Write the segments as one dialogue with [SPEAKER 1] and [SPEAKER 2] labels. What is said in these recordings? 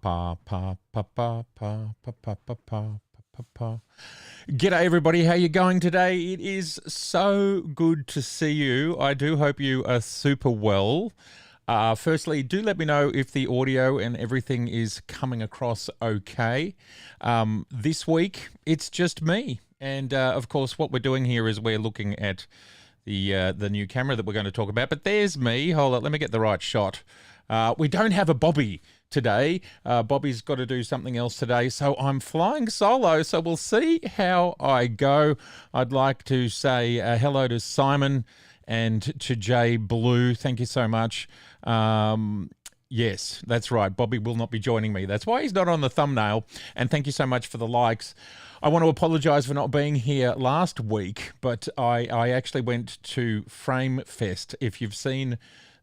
[SPEAKER 1] Pa pa pa pa pa pa pa pa pa pa pa. G'day everybody, how you going today? It is so good to see you. I do hope you are super well. Firstly, do let me know if the audio and everything is coming across okay. This week, it's just me. And of course, what we're doing here is we're looking at the new camera that we're going to talk about. But there's me. Hold on, let me get the right shot. We don't have a Bobby today. Bobby's got to do something else today, so I'm flying solo, so we'll see how I go. I'd like to say hello to Simon and to Jay Blue. Thank you so much. Yes, that's right. Bobby will not be joining me. That's why he's not on the thumbnail. And thank you so much for the likes. I want to apologise for not being here last week, but I actually went to Frame Fest. If you've seen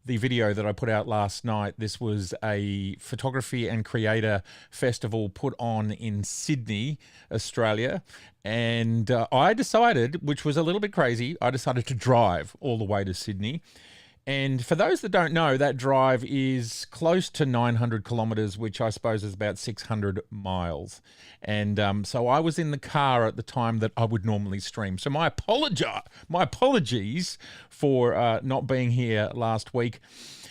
[SPEAKER 1] the video that I put out last night, this was a photography and creator festival put on in Sydney, Australia. And I decided, which was a little bit crazy, I decided to drive all the way to Sydney. And for those that don't know, that drive is close to 900 kilometres, which I suppose is about 600 miles. And so I was in the car at the time that I would normally stream. So my apologies for not being here last week.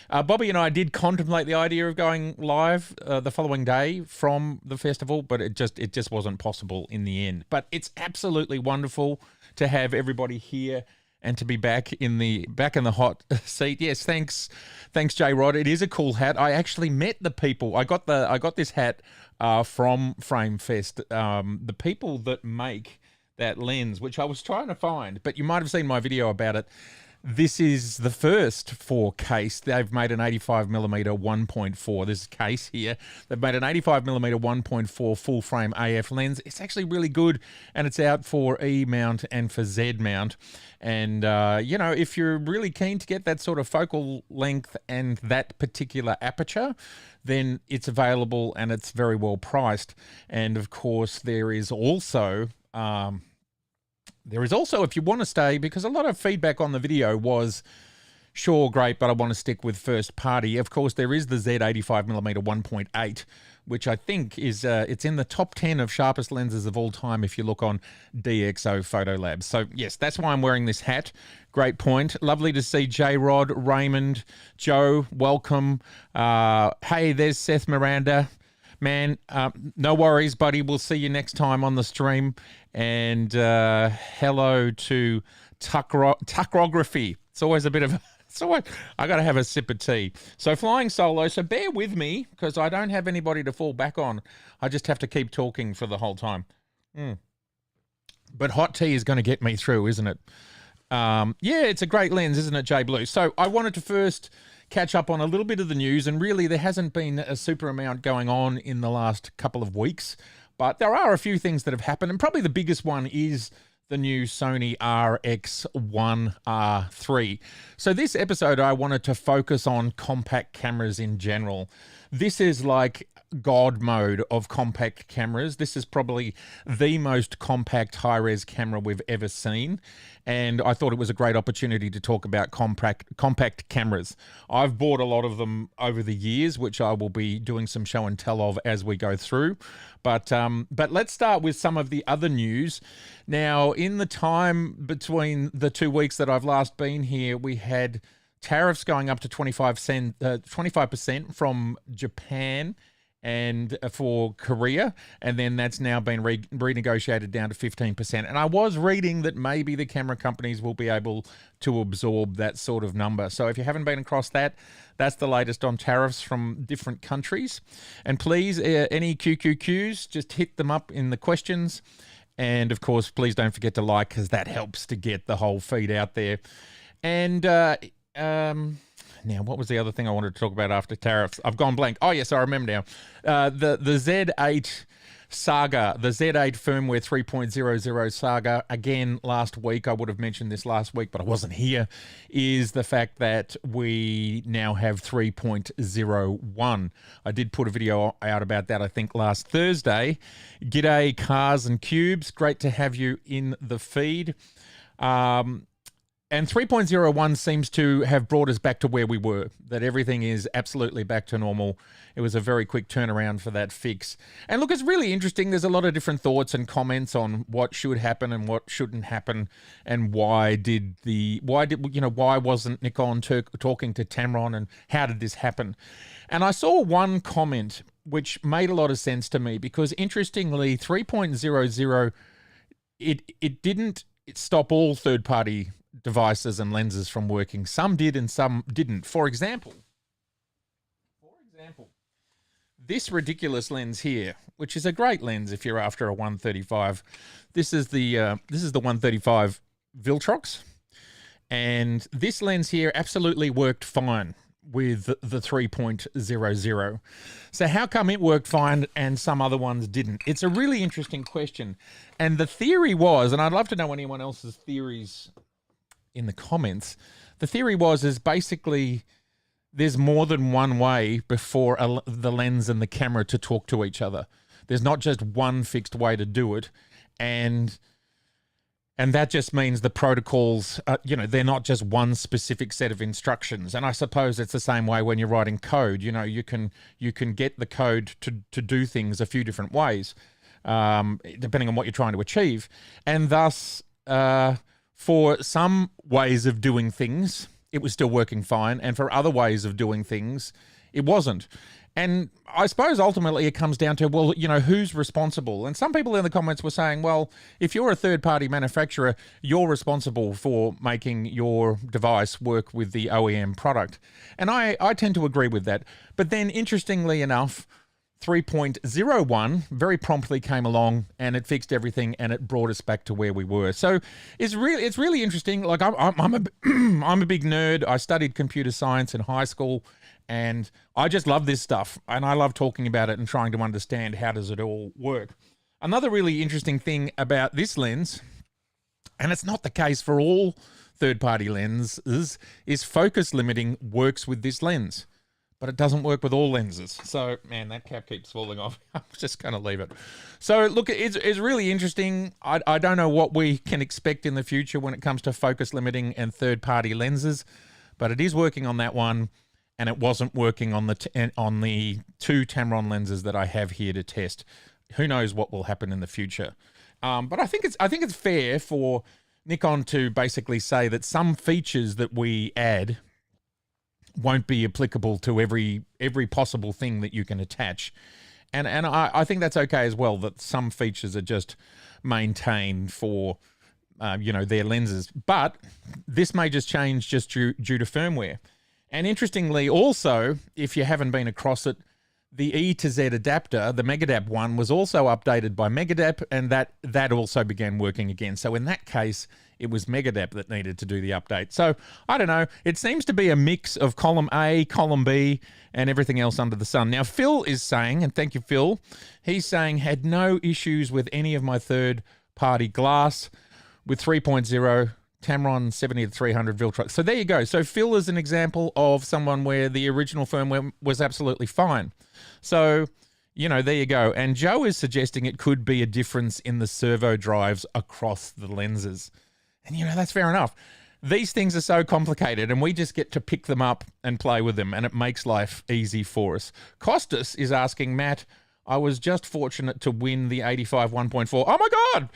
[SPEAKER 1] Bobby and I did contemplate the idea of going live the following day from the festival, but it just wasn't possible in the end. But it's absolutely wonderful to have everybody here and to be back in the hot seat. Yes, thanks J Rod. It is a cool hat. I actually met the people. I got this hat from Frame Fest. The people that make that lens, which I was trying to find, but you might have seen my video about it. This is the first for case. They've made an 85mm 1.4. This case here. They've made an 85mm 1.4 full frame AF lens. It's actually really good, and it's out for E mount and for Z mount. And you know, if you're really keen to get that sort of focal length and that particular aperture, then it's available and it's very well priced. And of course, there is also if you want to stay, because a lot of feedback on the video was, sure, great, but I want to stick with first party. Of course, there is the Z85mm 1.8, which I think is it's in the top 10 of sharpest lenses of all time if you look on DxO Photo Labs. So yes, that's why I'm wearing this hat. Great point. Lovely to see J Rod, Raymond, Joe, welcome. Hey, there's Seth Miranda. Man, no worries, buddy. We'll see you next time on the stream. And hello to Tuckrography. It's always a bit of... I got to have a sip of tea. So flying solo, so bear with me because I don't have anybody to fall back on. I just have to keep talking for the whole time. But hot tea is going to get me through, isn't it? Yeah, it's a great lens, isn't it, Jay Blue? So I wanted to first catch up on a little bit of the news, and really there hasn't been a super amount going on in the last couple of weeks, but there are a few things that have happened, and probably the biggest one is the new Sony RX1r III. So this episode I wanted to focus on compact cameras in general. This is like God mode of compact cameras. This is probably the most compact high-res camera we've ever seen, and I thought it was a great opportunity to talk about compact cameras. I've bought a lot of them over the years, which I will be doing some show and tell of as we go through. But let's start with some of the other news. Now, in the time between the 2 weeks that I've last been here, we had tariffs going up to 25% from Japan and for Korea, and then that's now been renegotiated down to 15%. And I was reading that maybe the camera companies will be able to absorb that sort of number. So if you haven't been across that, that's the latest on tariffs from different countries. And please, any QQQs, just hit them up in the questions. And of course, please don't forget to like, because that helps to get the whole feed out there. And now, what was the other thing I wanted to talk about after tariffs? I've gone blank. Oh, yes, I remember now. The Z8 saga, the Z8 Firmware 3.00 saga, again, last week, I would have mentioned this last week, but I wasn't here, is the fact that we now have 3.01. I did put a video out about that, I think, last Thursday. G'day, Cars and Cubes. Great to have you in the feed. And 3.01 seems to have brought us back to where we were, that everything is absolutely back to normal. It was a very quick turnaround for that fix. And look, it's really interesting. There's a lot of different thoughts and comments on what should happen and what shouldn't happen, and why wasn't Nikon talking to Tamron, and how did this happen? And I saw one comment which made a lot of sense to me, because interestingly, 3.00, it didn't stop all third-party devices and lenses from working. Some did and some didn't. For example, this ridiculous lens here, which is a great lens if you're after a 135. This is the 135 Viltrox, and this lens here absolutely worked fine with the 3.00. So how come it worked fine and some other ones didn't? It's a really interesting question. And the theory was, and I'd love to know anyone else's theories in the comments, the theory is basically there's more than one way before the lens and the camera to talk to each other. There's not just one fixed way to do it. And that just means the protocols, they're not just one specific set of instructions. And I suppose it's the same way when you're writing code. You can get the code to do things a few different ways, depending on what you're trying to achieve. And thus, for some ways of doing things, it was still working fine. And for other ways of doing things, it wasn't. And I suppose ultimately it comes down to, well, who's responsible? And some people in the comments were saying, well, if you're a third-party manufacturer, you're responsible for making your device work with the OEM product. And I tend to agree with that. But then, interestingly enough, 3.01 very promptly came along and it fixed everything, and it brought us back to where we were. So it's really interesting. Like I'm a big nerd. I studied computer science in high school, and I just love this stuff, and I love talking about it and trying to understand how does it all work. Another really interesting thing about this lens, and it's not the case for all third-party lenses, is focus limiting works with this lens, but it doesn't work with all lenses. So, man, that cap keeps falling off. I'm just going to leave it. So, look, it's really interesting. I don't know what we can expect in the future when it comes to focus limiting and third-party lenses, but it is working on that one. And it wasn't working on the two Tamron lenses that I have here to test. Who knows what will happen in the future? But I think it's fair for Nikon to basically say that some features that we add won't be applicable to every possible thing that you can attach, and I think that's okay as well. That some features are just maintained for their lenses, but this may just change just due to firmware. And interestingly, also, if you haven't been across it, the E to Z adapter, the Megadap one, was also updated by Megadap, and that also began working again. So in that case, it was Megadap that needed to do the update. So I don't know. It seems to be a mix of column A, column B, and everything else under the sun. Now, Phil is saying, and thank you, Phil, he's saying, had no issues with any of my third-party glass with 3.0, Tamron 70-300 Viltrox. So there you go. So Phil is an example of someone where the original firmware was absolutely fine. So, there you go. And Joe is suggesting it could be a difference in the servo drives across the lenses. And, that's fair enough. These things are so complicated, and we just get to pick them up and play with them, and it makes life easy for us. Costas is asking, Matt, I was just fortunate to win the 85 1.4. Oh, my God!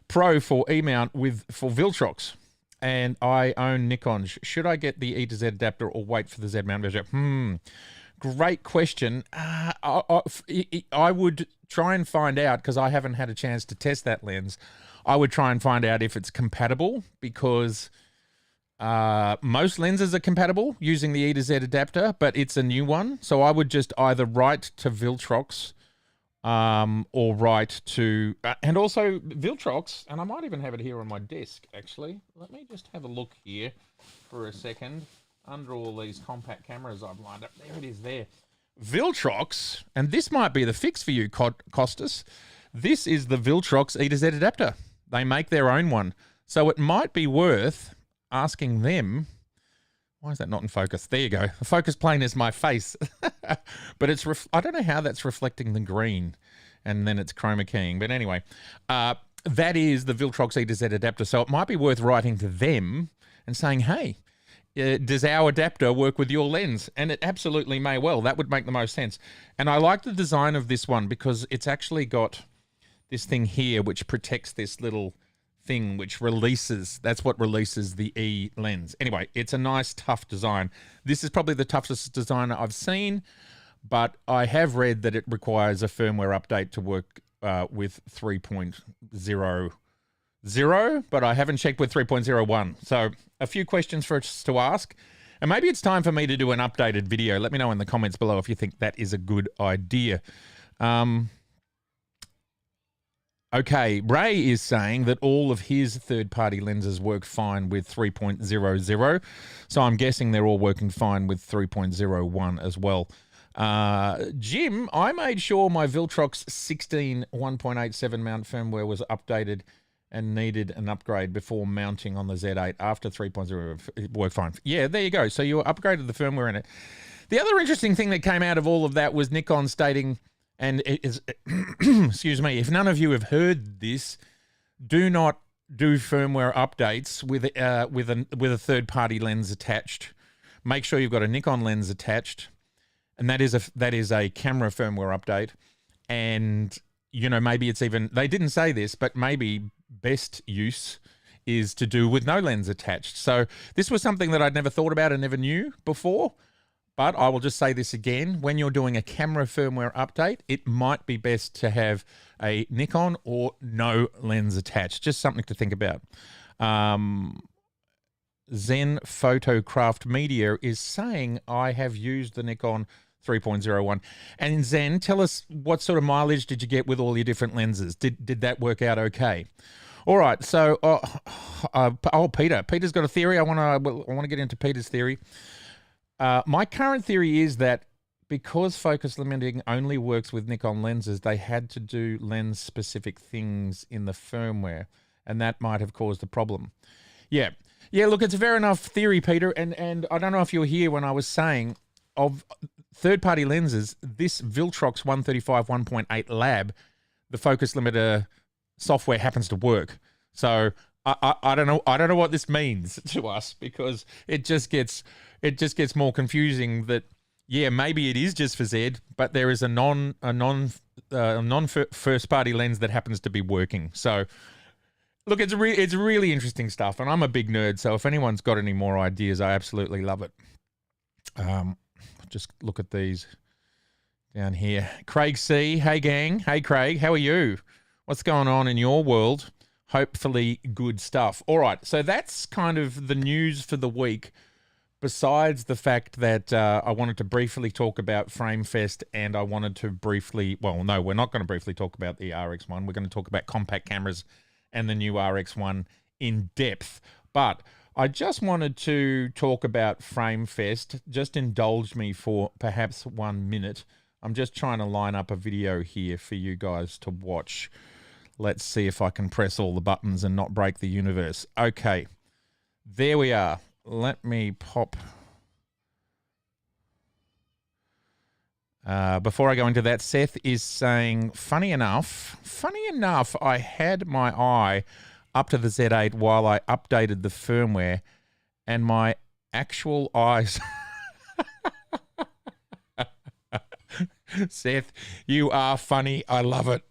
[SPEAKER 1] Pro for E-mount for Viltrox. And I own Nikon. Should I get the E to Z adapter or wait for the Z mount version? Great question. I would try and find out, because I haven't had a chance to test that lens. I would try and find out if it's compatible, because most lenses are compatible using the E to Z adapter, but it's a new one. So I would just either write to Viltrox or write to, and also Viltrox, and I might even have it here on my desk, actually. Let me just have a look here for a second. Under all these compact cameras I've lined up. There it is there. Viltrox, and this might be the fix for you, Costas. This is the Viltrox E to Z adapter. They make their own one. So it might be worth asking them. Why is that not in focus? There you go. The focus plane is my face. But it's I don't know how that's reflecting the green, and then it's chroma keying. But anyway, that is the Viltrox E to Z adapter. So it might be worth writing to them and saying, hey, does our adapter work with your lens? And it absolutely may well. That would make the most sense. And I like the design of this one because it's actually got this thing here which protects this little thing which releases, that's what releases the E lens. Anyway, it's a nice, tough design. This is probably the toughest design I've seen, but I have read that it requires a firmware update to work with 3.00, but I haven't checked with 3.01. So a few questions for us to ask. And maybe it's time for me to do an updated video. Let me know in the comments below if you think that is a good idea. Okay, Ray is saying that all of his third-party lenses work fine with 3.00. So I'm guessing they're all working fine with 3.01 as well. Jim, I made sure my Viltrox 16 1.87 mount firmware was updated and needed an upgrade before mounting on the Z8 after 3.0. It worked fine. Yeah, there you go. So you upgraded the firmware in it. The other interesting thing that came out of all of that was Nikon stating, and it is, excuse me, if none of you have heard this, do not do firmware updates with a third-party lens attached. Make sure you've got a Nikon lens attached, and that is a camera firmware update. And you know, maybe it's even, they didn't say this, but maybe best use is to do with no lens attached. So this was something that I'd never thought about and never knew before. But I will just say this again, when you're doing a camera firmware update, it might be best to have a Nikon or no lens attached. Just something to think about. Zen Photocraft Media is saying, I have used the Nikon 3.01. And Zen, tell us what sort of mileage did you get with all your different lenses? Did that work out okay? All right, so, Peter's got a theory. I want to get into Peter's theory. My current theory is that because focus limiting only works with Nikon lenses, they had to do lens-specific things in the firmware, and that might have caused the problem. Yeah, look, it's a fair enough theory, Peter, and I don't know if you were here when I was saying of third-party lenses, this Viltrox 135 1.8 Lab, the focus limiter software happens to work. So I don't know what this means to us, because it just gets more confusing that, yeah, maybe it is just for Z, but there is a non first party lens that happens to be working. So look, it's really interesting stuff, and I'm a big nerd, so if anyone's got any more ideas, I absolutely love it. Just look at these down here. Craig C, hey gang, hey Craig, how are you? What's going on in your world? Hopefully good stuff. All right, so that's kind of the news for the week, besides the fact that I wanted to briefly talk about FrameFest, and I wanted to briefly, well, no, we're not going to briefly talk about the RX1. We're going to talk about compact cameras and the new RX1 in depth. But I just wanted to talk about FrameFest. Just indulge me for perhaps 1 minute. I'm just trying to line up a video here for you guys to watch. Let's see if I can press all the buttons and not break the universe. Okay, there we are. Let me pop. Before I go into that, Seth is saying, funny enough, I had my eye up to the Z8 while I updated the firmware, and my actual eyes... Seth, you are funny. I love it.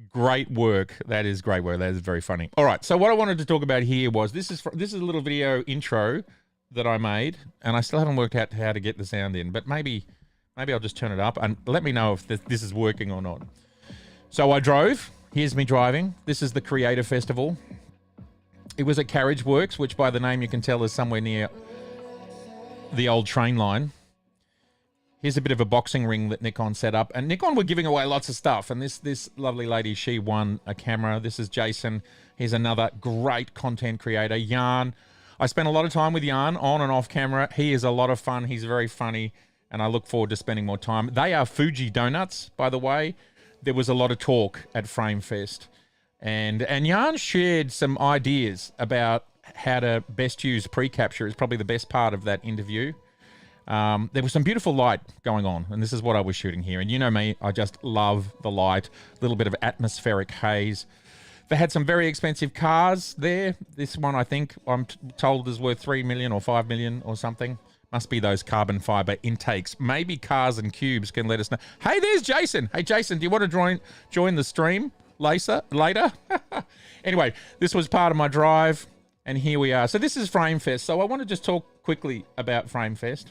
[SPEAKER 1] Great work. That is great work. That is very funny. All right. So what I wanted to talk about here was this is a little video intro that I made, and I still haven't worked out how to get the sound in, but maybe I'll just turn it up and let me know if this is working or not. So I drove. Here's me driving. This is the Creator Festival. It was at Carriage Works, which by the name you can tell is somewhere near the old train line. Here's a bit of a boxing ring that Nikon set up. And Nikon were giving away lots of stuff. And this lovely lady, she won a camera. This is Jason. He's another great content creator. Jan. I spent a lot of time with Jan on and off camera. He is a lot of fun. He's very funny. And I look forward to spending more time. They are Fuji donuts, by the way. There was a lot of talk at FrameFest. And Jan shared some ideas about how to best use pre-capture. Is probably the best part of that interview. There was some beautiful light going on, and this is what I was shooting here. And you know me, I just love the light, a little bit of atmospheric haze. They had some very expensive cars there. This one, I think, I'm told is worth 3 million or 5 million or something. Must be those carbon fiber intakes. Maybe Cars and Cubes can let us know. Hey, there's Jason. Hey, Jason, do you want to join the stream later? Anyway, this was part of my drive, and here we are. So this is FrameFest. So I want to just talk quickly about FrameFest.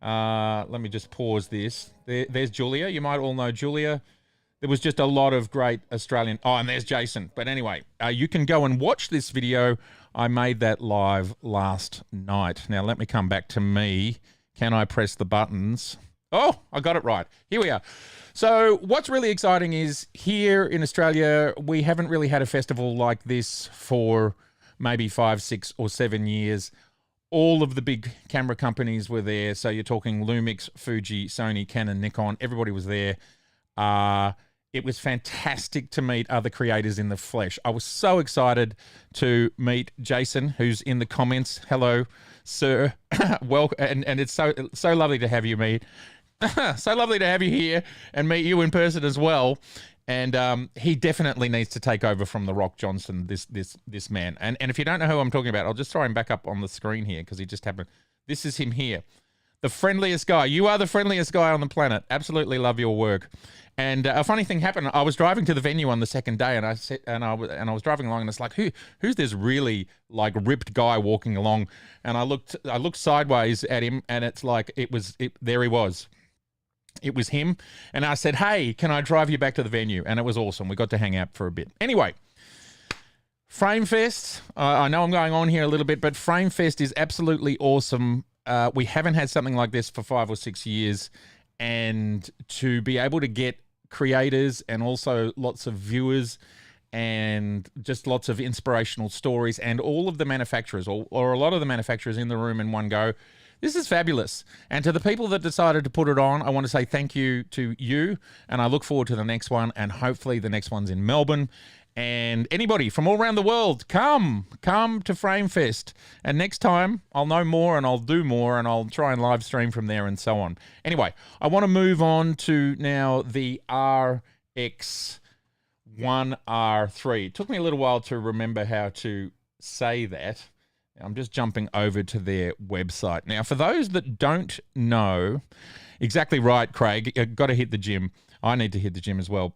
[SPEAKER 1] Let me just pause this. There's Julia. You might all know Julia. There was just a lot of great Australian... Oh, and there's Jason. But anyway, you can go and watch this video. I made that live last night. Now, let me come back to me. Can I press the buttons? Oh, I got it right. Here we are. So what's really exciting is here in Australia, we haven't really had a festival like this for maybe 5, 6 or 7 years. All of the big camera companies were there. So you're talking Lumix, Fuji, Sony, Canon, Nikon. Everybody was there. It was fantastic to meet other creators in the flesh. I was so excited to meet Jason, who's in the comments. Hello, sir. Welcome, and it's so lovely to have you meet. So lovely to have you here and meet you in person as well. And he definitely needs to take over from the Rock Johnson, this man. And if you don't know who I'm talking about, I'll just throw him back up on the screen here because he just happened. This is him here. The friendliest guy. You are the friendliest guy on the planet. Absolutely love your work. And a funny thing happened. I was driving to the venue on the second day, and I was driving along, and it's like, who's this really like ripped guy walking along? And I looked sideways at him, and it's like there he was. It was him, and I said, "Hey, can I drive you back to the venue?" And it was awesome. We got to hang out for a bit. Anyway, FrameFest. I know I'm going on here a little bit, but FrameFest is absolutely awesome. We haven't had something like this for 5 or 6 years, and to be able to get creators and also lots of viewers and just lots of inspirational stories and all of the manufacturers or a lot of the manufacturers in the room in one go, this is fabulous. And to the people that decided to put it on, I want to say thank you to you, and I look forward to the next one, and hopefully the next one's in Melbourne. And anybody from all around the world, come to FrameFest. And next time, I'll know more and I'll do more and I'll try and live stream from there and so on. Anyway, I want to move on to now the RX1r III. It took me a little while to remember how to say that. I'm just jumping over to their website. Now, for those that don't know, exactly right, Craig, you've got to hit the gym. I need to hit the gym as well.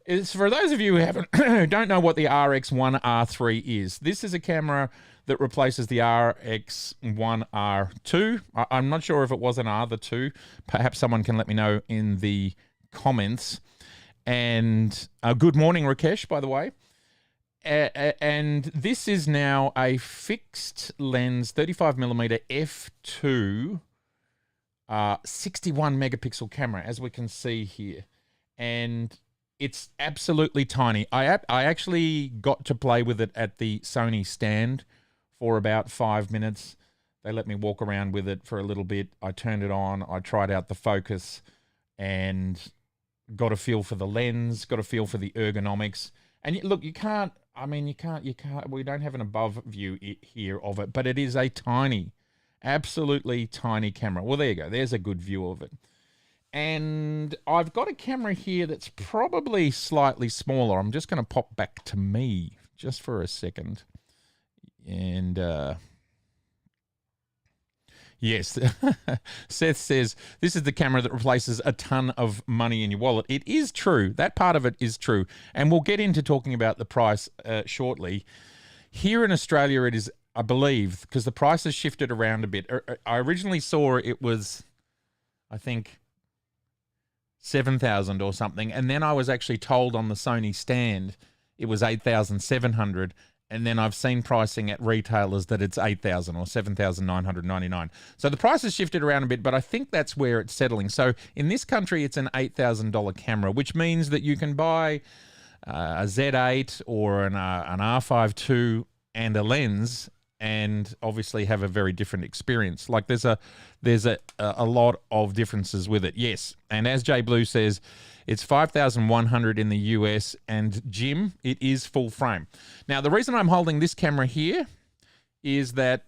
[SPEAKER 1] It's for those of you who don't know what the RX1r III is. This is a camera that replaces the RX1r II. I'm not sure if it was an R, the 2. Perhaps someone can let me know in the comments. And good morning, Rakesh, by the way. And this is now a fixed lens 35mm f2 61 megapixel camera, as we can see here. And it's absolutely tiny. I actually got to play with it at the Sony stand for about 5 minutes. They let me walk around with it for a little bit. I turned it on. I tried out the focus and got a feel for the lens, got a feel for the ergonomics. And look, you can't, we don't have an above view here of it, but it is a tiny, absolutely tiny camera. Well, there you go. There's a good view of it. And I've got a camera here that's probably slightly smaller. I'm just going to pop back to me just for a second. And yes, Seth says, this is the camera that replaces a ton of money in your wallet. It is true. That part of it is true. And we'll get into talking about the price shortly. Here in Australia, it is, I believe, because the price has shifted around a bit. I originally saw it was, I think, 7,000 or something, and then I was actually told on the Sony stand it was 8,700, and then I've seen pricing at retailers that it's 8,000 or 7,999. So the price has shifted around a bit, but I think that's where it's settling. So in this country, it's an $8,000 camera, which means that you can buy a Z8 or an R5 II and a lens, and obviously have a very different experience. Like there's a lot of differences with it. Yes, and as Jay Blue says, it's $5,100 in the US, and Jim, it is full frame. Now, the reason I'm holding this camera here is that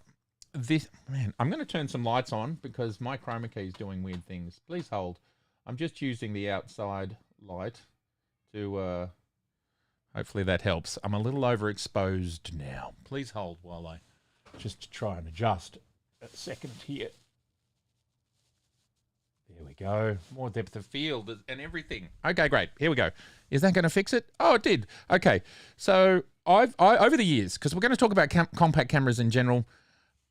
[SPEAKER 1] this, man, I'm going to turn some lights on because my chroma key is doing weird things. Please hold. I'm just using the outside light to Hopefully that helps. I'm a little overexposed now. Please hold while I just try and adjust a second here. There we go. More depth of field and everything. Okay, great. Here we go. Is that going to fix it? Oh, it did. Okay. So I over the years, because we're going to talk about compact cameras in general.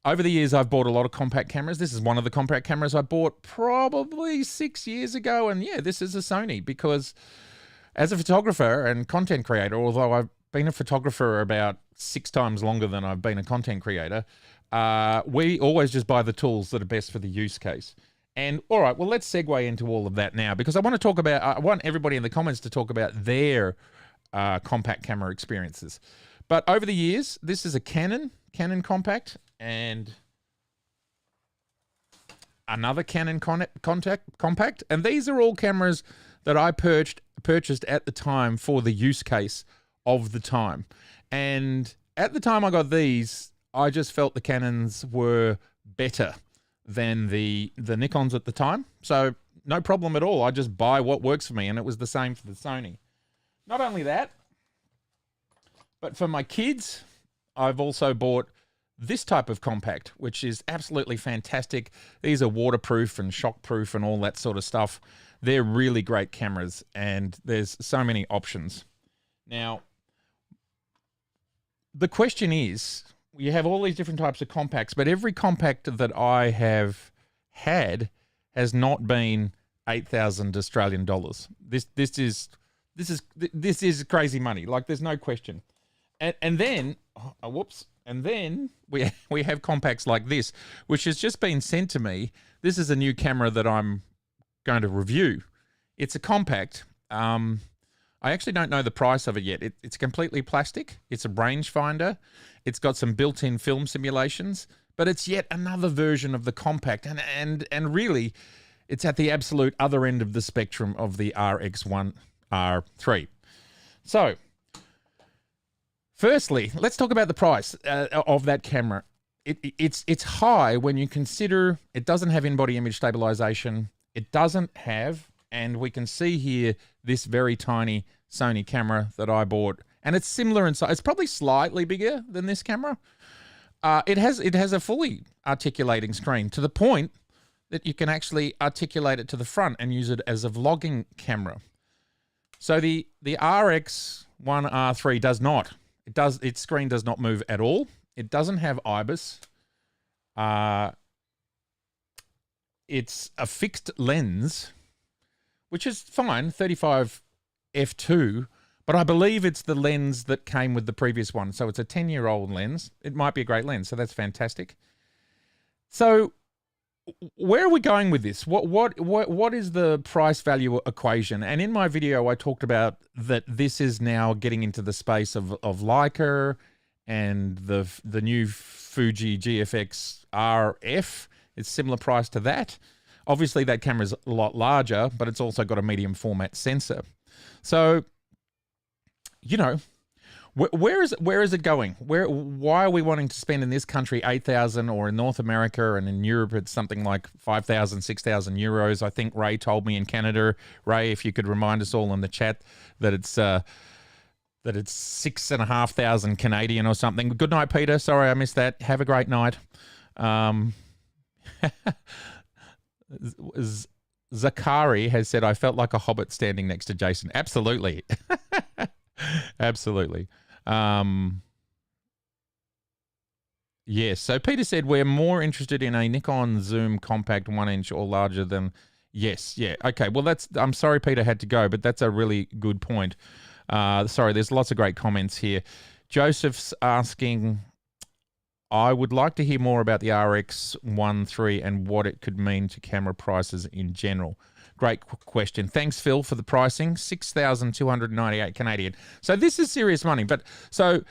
[SPEAKER 1] Over the years, I've bought a lot of compact cameras. This is one of the compact cameras I bought probably 6 years ago. And yeah, this is a Sony, because as a photographer and content creator, although I've been a photographer about 6 times longer than I've been a content creator, we always just buy the tools that are best for the use case. And all right, well, let's segue into all of that now, because I want to talk about, I want everybody in the comments to talk about their compact camera experiences. But over the years, this is a Canon compact, and another Canon compact. And these are all cameras that I purchased at the time for the use case of the time. And at the time I got these, I just felt the Canons were better than the Nikons at the time. So no problem at all. I just buy what works for me, and it was the same for the Sony. Not only that, but for my kids, I've also bought this type of compact, which is absolutely fantastic. These are waterproof and shockproof and all that sort of stuff. They're really great cameras, and there's so many options. Now, the question is, you have all these different types of compacts, but every compact that I have had has not been 8,000 Australian dollars. This is crazy money. Like, there's no question. And then, whoops. And then we have compacts like this, which has just been sent to me. This is a new camera that I'm going to review. It's a compact. I actually don't know the price of it yet. It's completely plastic. It's a rangefinder. It's got some built-in film simulations, but it's yet another version of the compact. And really, it's at the absolute other end of the spectrum of the RX1r III. So, firstly, let's talk about the price of that camera. It's high when you consider it doesn't have in-body image stabilization. It doesn't have, and we can see here, this very tiny Sony camera that I bought. And it's similar in size. It's probably slightly bigger than this camera. It has a fully articulating screen, to the point that you can actually articulate it to the front and use it as a vlogging camera. So the RX1r III does not. Its screen does not move at all. It doesn't have IBIS. It's a fixed lens, which is fine, 35 f2, but I believe it's the lens that came with the previous one. So it's a 10-year-old lens. It might be a great lens, so that's fantastic. So where are we going with this? What is the price value equation? And in my video, I talked about that this is now getting into the space of Leica and the new Fuji GFX RF. It's similar price to that. Obviously, that camera is a lot larger, but it's also got a medium format sensor. So, you know, where is it going? Why are we wanting to spend in this country 8,000, or in North America and in Europe it's something like 5,000, 6,000 euros? I think Ray told me in Canada. Ray, if you could remind us all in the chat that it's 6,500 Canadian or something. Good night, Peter. Sorry I missed that. Have a great night. Zakari has said, I felt like a hobbit standing next to Jason. Absolutely. Absolutely. Yes. So Peter said, we're more interested in a Nikon Zoom compact 1-inch or larger than... Yes. Yeah. Okay. Well, I'm sorry Peter had to go, but that's a really good point. Sorry, there's lots of great comments here. Joseph's asking, I would like to hear more about the RX1 III and what it could mean to camera prices in general. Great question. Thanks, Phil, for the pricing. 6,298 Canadian. So this is serious money. But so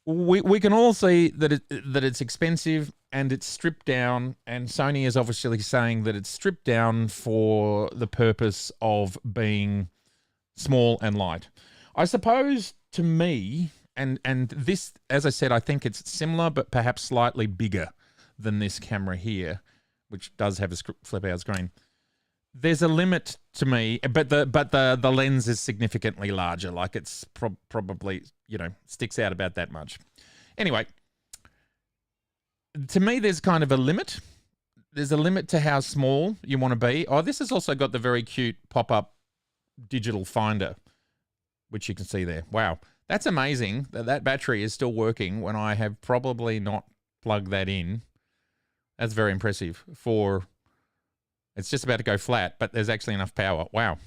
[SPEAKER 1] we can all see that it's expensive and it's stripped down. And Sony is obviously saying that it's stripped down for the purpose of being small and light. I suppose to me, and this, as I said, I think it's similar, but perhaps slightly bigger than this camera here, which does have a flip-out screen. there's a limit to me, but the lens is significantly larger. Like it's probably, you know, sticks out about that much. Anyway, to me, there's kind of a limit. There's a limit to how small you want to be. Oh, this has also got the very cute pop-up digital finder, which you can see there. Wow, that's amazing that that battery is still working when I have probably not plugged that in. That's very impressive for... It's just about to go flat, but there's actually enough power. Wow.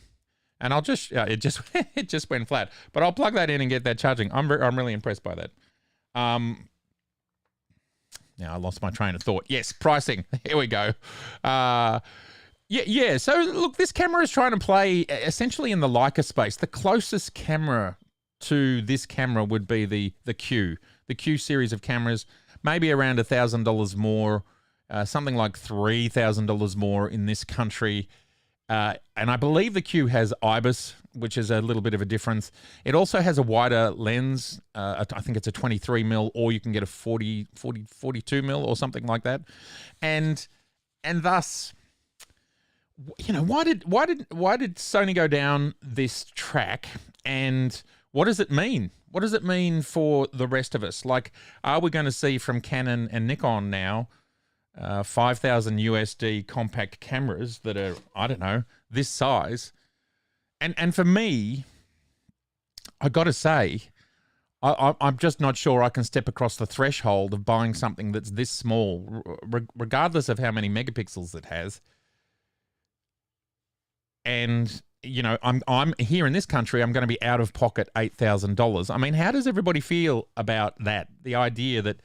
[SPEAKER 1] And I'll just, it just went flat, but I'll plug that in and get that charging. I'm really impressed by that. Now I lost my train of thought. Yes, pricing. Here we go. Yeah. So look, this camera is trying to play essentially in the Leica space. The closest camera to this camera would be the Q series of cameras, maybe around $1,000 more. Something like $3,000 more in this country. And I believe the Q has IBIS, which is a little bit of a difference. It also has a wider lens. I think it's a 23mm, or you can get a 42mm or something like that. And thus, you know, why did Sony go down this track? And what does it mean? What does it mean for the rest of us? Like, are we going to see from Canon and Nikon now 5,000 USD compact cameras that are, I don't know, this size? And for me, I got to say, I'm just not sure I can step across the threshold of buying something that's this small, regardless of how many megapixels it has. And, you know, I'm here in this country, I'm going to be out of pocket $8,000. I mean, how does everybody feel about that? The idea that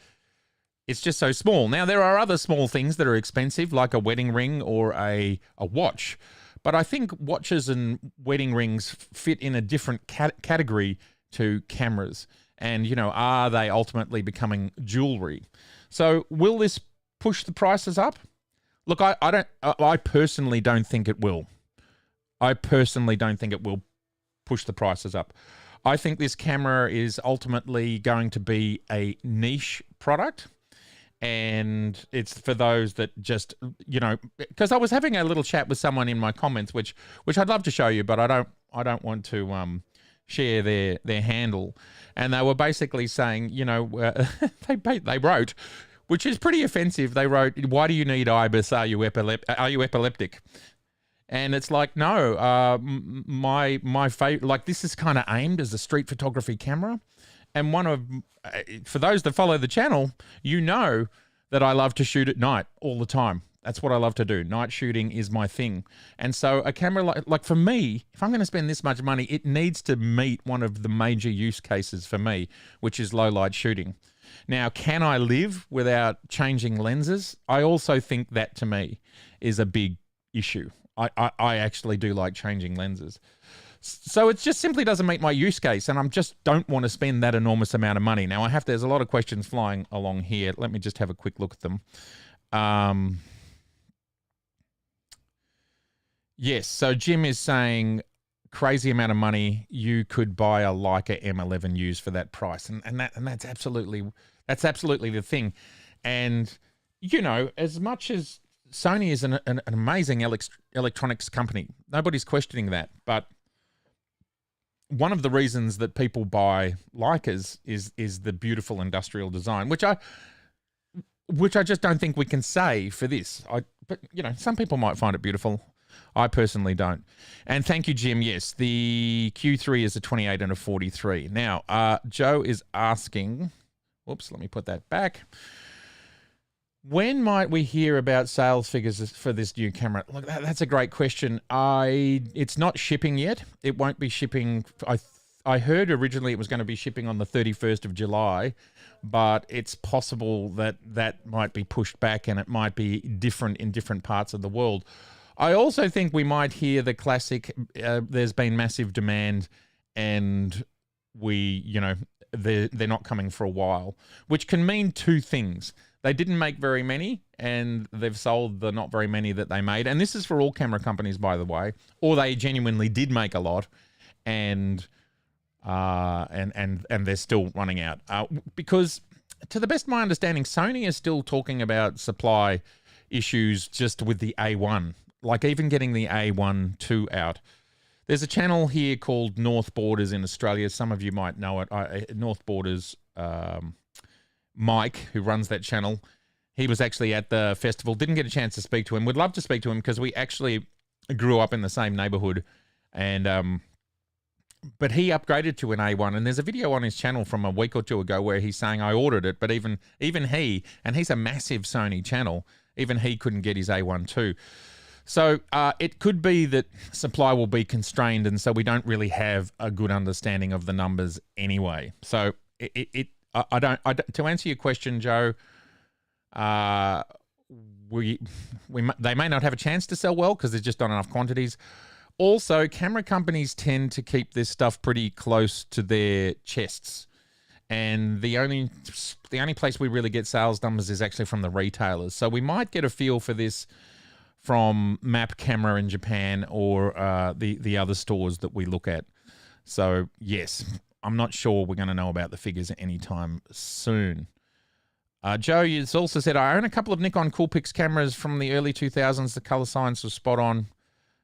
[SPEAKER 1] it's just so small. Now, there are other small things that are expensive, like a wedding ring or a watch. But I think watches and wedding rings fit in a different category to cameras. And, you know, are they ultimately becoming jewelry? So will this push the prices up? Look, I personally don't think it will. I personally don't think it will push the prices up. I think this camera is ultimately going to be a niche product. And it's for those that just, you know, because I was having a little chat with someone in my comments, which I'd love to show you, but I don't want to share their handle. And they were basically saying, you know, they wrote, which is pretty offensive. They wrote, "Why do you need IBIS? Are you epileptic?" And it's like, no, my favorite, like, this is kind of aimed as a street photography camera. And for those that follow the channel, you know that I love to shoot at night all the time. That's what I love to do. Night shooting is my thing. And so a camera like for me, if I'm going to spend this much money, it needs to meet one of the major use cases for me, which is low light shooting. Now, can I live without changing lenses? I also think that, to me, is a big issue. I actually do like changing lenses. So it just simply doesn't meet my use case, and I just don't want to spend that enormous amount of money. Now, there's a lot of questions flying along here. Let me just have a quick look at them. Yes, so Jim is saying, crazy amount of money. You could buy a Leica M11 used for that price, and that's absolutely the thing. And, you know, as much as Sony is an amazing electronics company, nobody's questioning that, but one of the reasons that people buy Leicas is the beautiful industrial design, which I just don't think we can say for this. But you know, some people might find it beautiful. I personally don't. And thank you, Jim. Yes, the Q3 is a 28 and a 43. Now, Joe is asking, whoops, let me put that back. When might we hear about sales figures for this new camera? Look, that's a great question. It's not shipping yet. It won't be shipping. I heard originally it was going to be shipping on the 31st of July, but it's possible that might be pushed back and it might be different in different parts of the world. I also think we might hear the classic, there's been massive demand and they're not coming for a while, which can mean two things. They didn't make very many, and they've sold the not very many that they made. And this is for all camera companies, by the way. Or they genuinely did make a lot, and they're still running out. Because, to the best of my understanding, Sony is still talking about supply issues just with the A1. like even getting the A1 II out. There's a channel here called North Borders in Australia. Some of you might know it. North Borders, Mike, who runs that channel, he was actually at the festival. Didn't get a chance to speak to him. Would love to speak to him because we actually grew up in the same neighborhood. And but he upgraded to an A1, and there's a video on his channel from a week or two ago where he's saying I ordered it, but even he, and he's a massive Sony channel, even he couldn't get his A1 too. So it could be that supply will be constrained, and so we don't really have a good understanding of the numbers anyway. So I don't to answer your question, Joe, they may not have a chance to sell well because there's just not enough quantities. Also, camera companies tend to keep this stuff pretty close to their chests, and the only place we really get sales numbers is actually from the retailers. So we might get a feel for this from Map Camera in Japan or the other stores that we look at. So yes, I'm not sure we're going to know about the figures anytime soon. Joe has also said, I own a couple of Nikon Coolpix cameras from the early 2000s. The color science was spot on.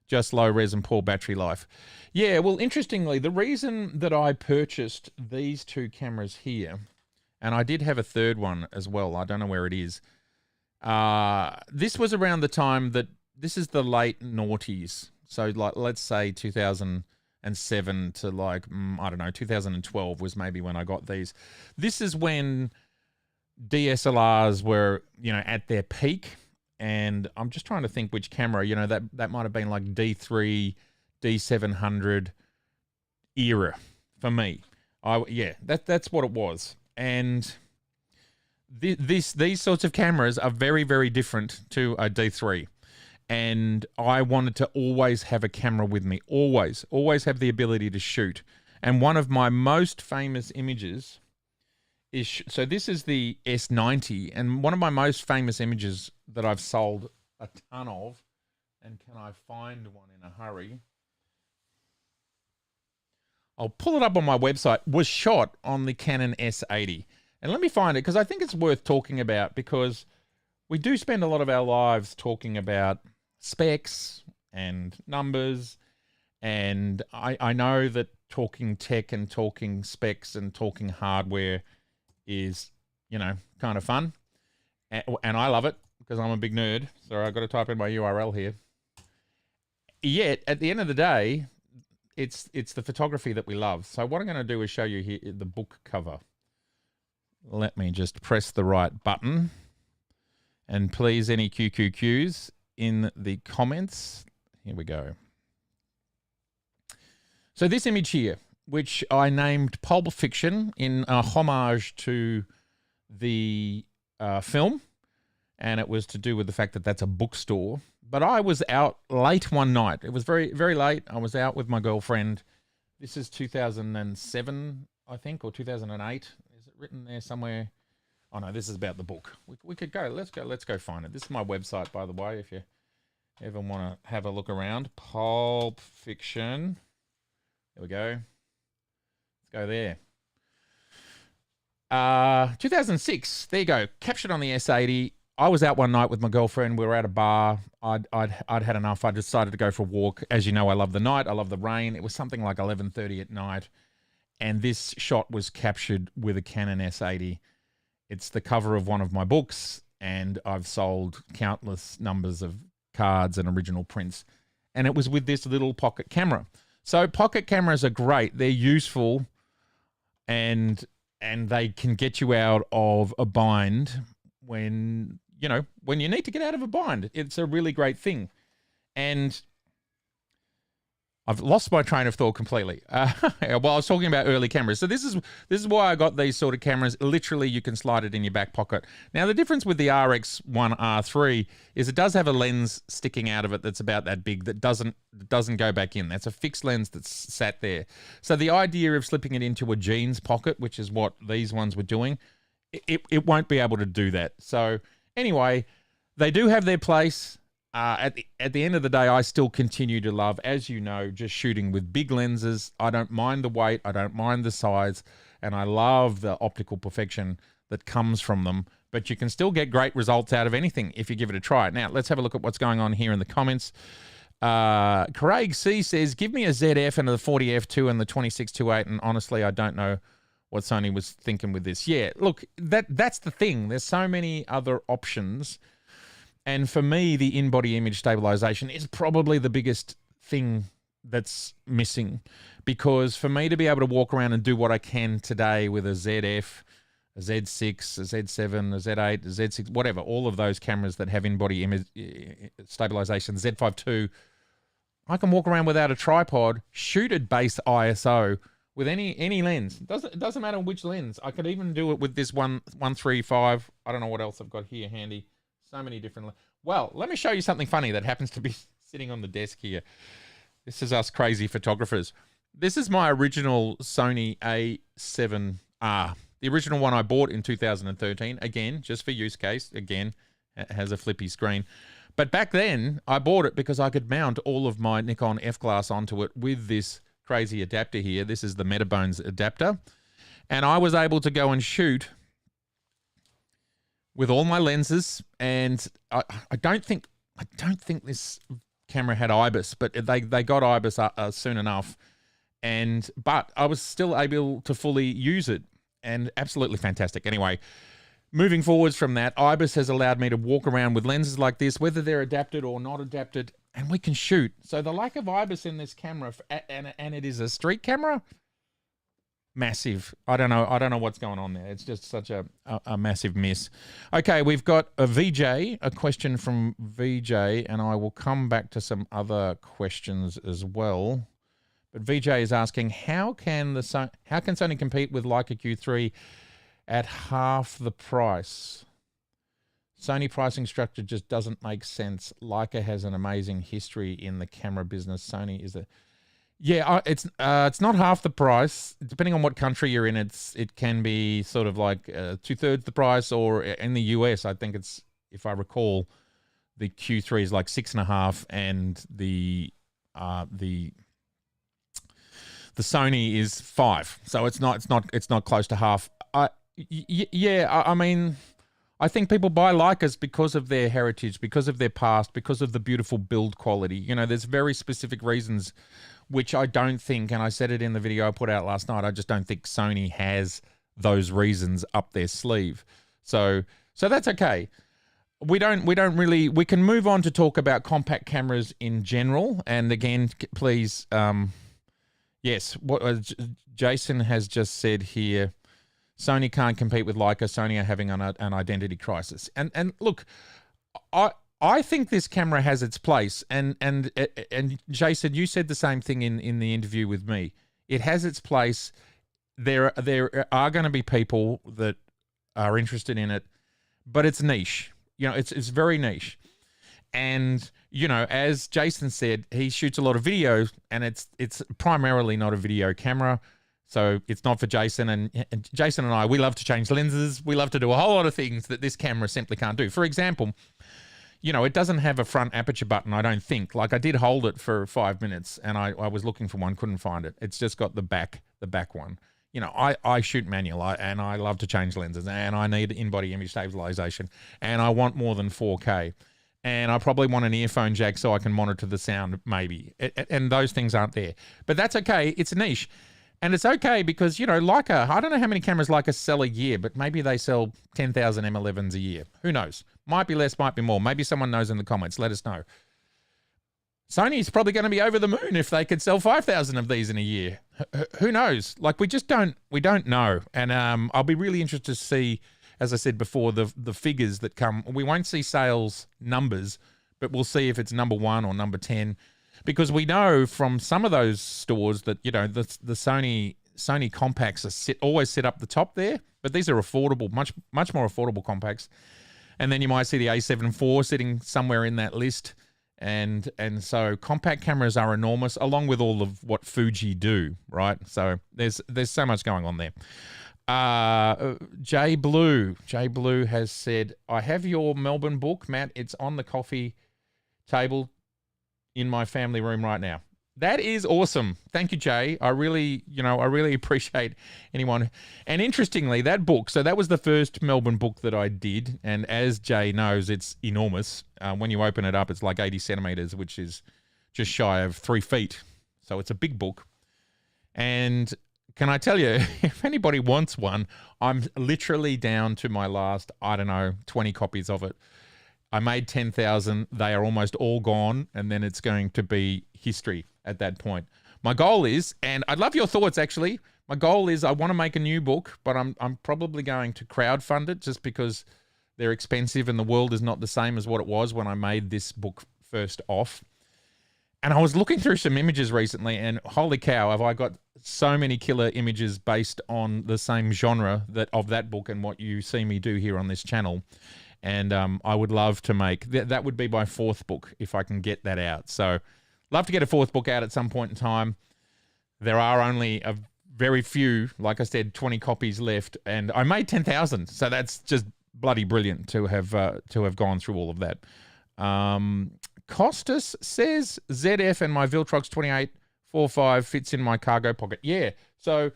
[SPEAKER 1] Just low res and poor battery life. Yeah, well, interestingly, the reason that I purchased these two cameras here, and I did have a third one as well, I don't know where it is. This was around the time that, this is the late noughties. So like, let's say 2007 to like, I don't know, 2012 was maybe when I got these. This is when DSLRs were, you know, at their peak. And I'm just trying to think which camera, you know, that might have been like D3, D700 era for me. Yeah, that's what it was. And these sorts of cameras are very, very different to a D3. And I wanted to always have a camera with me, always have the ability to shoot. And one of my most famous images is, so this is the S90, and one of my most famous images that I've sold a ton of, and can I find one in a hurry? I'll pull it up on my website, was shot on the Canon S80. And let me find it, because I think it's worth talking about, because we do spend a lot of our lives talking about specs and numbers, and I know that talking tech and talking specs and talking hardware is, you know, kind of fun, and I love it because I'm a big nerd. So I've got to type in my URL here. Yet at the end of the day, it's the photography that we love. So what I'm going to do is show you here the book cover. Let me just press the right button, and please, any QQQs in the comments. Here we go. So this image here, which I named Pulp Fiction in a homage to the film, and it was to do with the fact that that's a bookstore. But I was out late one night. It was very, very late. I was out with my girlfriend. This is 2007, I think, or 2008. Is it written there somewhere? Oh no, this is about the book. We could go. Let's go find it. This is my website, by the way, if you ever want to have a look around. Pulp Fiction. There we go. Go there. 2006. There you go. Captured on the S80. I was out one night with my girlfriend. We were at a bar. I'd had enough. I decided to go for a walk. As you know, I love the night. I love the rain. It was something like 11:30 at night, and this shot was captured with a Canon S80. It's the cover of one of my books, and I've sold countless numbers of cards and original prints, and it was with this little pocket camera. So pocket cameras are great. They're useful, and they can get you out of a bind when, you know, when you need to get out of a bind. It's a really great thing. And I've lost my train of thought completely. Well, I was talking about early cameras. So this is why I got these sort of cameras. Literally, you can slide it in your back pocket. Now, the difference with the RX1r III is it does have a lens sticking out of it that's about that big that doesn't go back in. That's a fixed lens that's sat there. So the idea of slipping it into a jeans pocket, which is what these ones were doing, it won't be able to do that. So anyway, they do have their place. At the end of the day, I still continue to love, as you know, just shooting with big lenses. I don't mind the weight. I don't mind the size. And I love the optical perfection that comes from them. but you can still get great results out of anything if you give it a try. Now, let's have a look at what's going on here in the comments. Craig C says, give me a ZF and the 40F2 and the 2628, and honestly, I don't know what Sony was thinking with this. Yeah, look, that's the thing. There's so many other options, and for me, the in-body image stabilization is probably the biggest thing that's missing, because for me to be able to walk around and do what I can today with a ZF, a Z6, a Z7, a Z8, a Z6, whatever, all of those cameras that have in-body image stabilization, Z5 II, I can walk around without a tripod, shoot at base ISO with any lens. It doesn't matter which lens. I could even do it with this 135. I don't know what else I've got here handy. So many different. Well, let me show you something funny that happens to be sitting on the desk here. This is us crazy photographers. This is my original Sony A7R. The original one I bought in 2013. Again, just for use case. Again, it has a flippy screen. But back then, I bought it because I could mount all of my Nikon F-Glass onto it with this crazy adapter here. This is the Metabones adapter. And I was able to go and shoot with all my lenses. And I don't think this camera had IBIS, but they got IBIS soon enough. But I was still able to fully use it, and absolutely fantastic. Anyway, moving forwards from that, IBIS has allowed me to walk around with lenses like this, whether they're adapted or not adapted, and we can shoot. So the lack of IBIS in this camera, and it is a street camera, massive. I don't know what's going on there. It's just such a massive miss. Okay, we've got a question from VJ, and I will come back to some other questions as well. But VJ is asking, how can Sony compete with Leica Q3 at half the price? Sony pricing structure just doesn't make sense. Leica has an amazing history in the camera business. Sony is it's not half the price. Depending on what country you're in, it can be sort of like 2/3 the price, or in the US, I think it's, if I recall, the Q3 is like 6.5, and the Sony is 5. So it's not close to half. I mean, I think people buy Leicas because of their heritage, because of their past, because of the beautiful build quality. You know, there's very specific reasons, which I don't think, and I said it in the video I put out last night, I just don't think Sony has those reasons up their sleeve. So that's okay. We can move on to talk about compact cameras in general. And again, please, yes, what Jason has just said here, Sony can't compete with Leica. Sony are having an identity crisis. And look, I think this camera has its place. And Jason, you said the same thing in the interview with me. It has its place. There are going to be people that are interested in it, but it's niche. You know, it's very niche. And, you know, as Jason said, he shoots a lot of video, and it's primarily not a video camera. So it's not for Jason. And Jason and I, we love to change lenses. We love to do a whole lot of things that this camera simply can't do. For example, you know, it doesn't have a front aperture button, I don't think. Like, I did hold it for 5 minutes, and I was looking for one, couldn't find it. It's just got the back one. You know, I shoot manual, and I love to change lenses, and I need in-body image stabilization, and I want more than 4K. And I probably want an earphone jack so I can monitor the sound, maybe. And those things aren't there. But that's okay. It's niche. And it's okay because, you know, Leica, I don't know how many cameras Leica sell a year, but maybe they sell 10,000 M11s a year. Who knows? Might be less, might be more. Maybe someone knows in the comments. Let us know. Sony's probably going to be over the moon if they could sell 5,000 of these in a year. Who knows? Like, we don't know. And I'll be really interested to see, as I said before, the figures that come. We won't see sales numbers, but we'll see if it's number 1 or number 10. Because we know from some of those stores that, you know, the Sony compacts always sit up the top there, but these are affordable, much more affordable compacts. And then you might see the A7 IV sitting somewhere in that list. And so compact cameras are enormous, along with all of what Fuji do, right? So there's so much going on there. Jay Blue has said, I have your Melbourne book, Matt. It's on the coffee table in my family room right now. That is awesome. Thank you, Jay. I really appreciate anyone. And interestingly, that book, so that was the first Melbourne book that I did. And as Jay knows, it's enormous. When you open it up, it's like 80 centimeters, which is just shy of 3 feet. So it's a big book. And can I tell you, if anybody wants one, I'm literally down to my last, 20 copies of it. I made 10,000. They are almost all gone. And then it's going to be history at that point. My goal is, and I'd love your thoughts actually, my goal is I want to make a new book, but I'm probably going to crowdfund it just because they're expensive and the world is not the same as what it was when I made this book first off. And I was looking through some images recently and holy cow, have I got so many killer images based on the same genre of that book and what you see me do here on this channel. And I would love to make, that would be my 4th book if I can get that out. So love to get a 4th book out at some point in time. There are only a very few, like I said, 20 copies left, and I made 10,000. So that's just bloody brilliant to have gone through all of that. Costas says ZF and my Viltrox 2845 fits in my cargo pocket. Yeah. So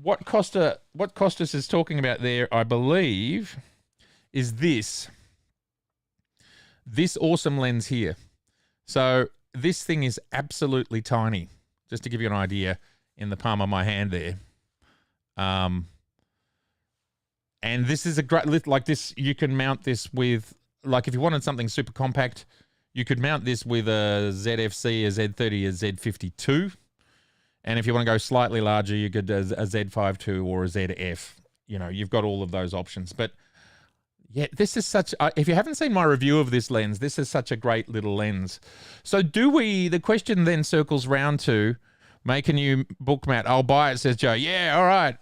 [SPEAKER 1] what Costas is talking about there, I believe, is this awesome lens here. So this thing is absolutely tiny, just to give you an idea, in the palm of my hand there. And this is a great, like this, you can mount this with, like if you wanted something super compact, you could mount this with a ZFC, a Z30, a Z52. And if you want to go slightly larger, you could do a Z52 or a ZF. You know, you've got all of those options. But yeah, this is such, if you haven't seen my review of this lens, this is such a great little lens. So the question then circles round to, make a new book, Matt. I'll buy it, says Joe. Yeah, all right.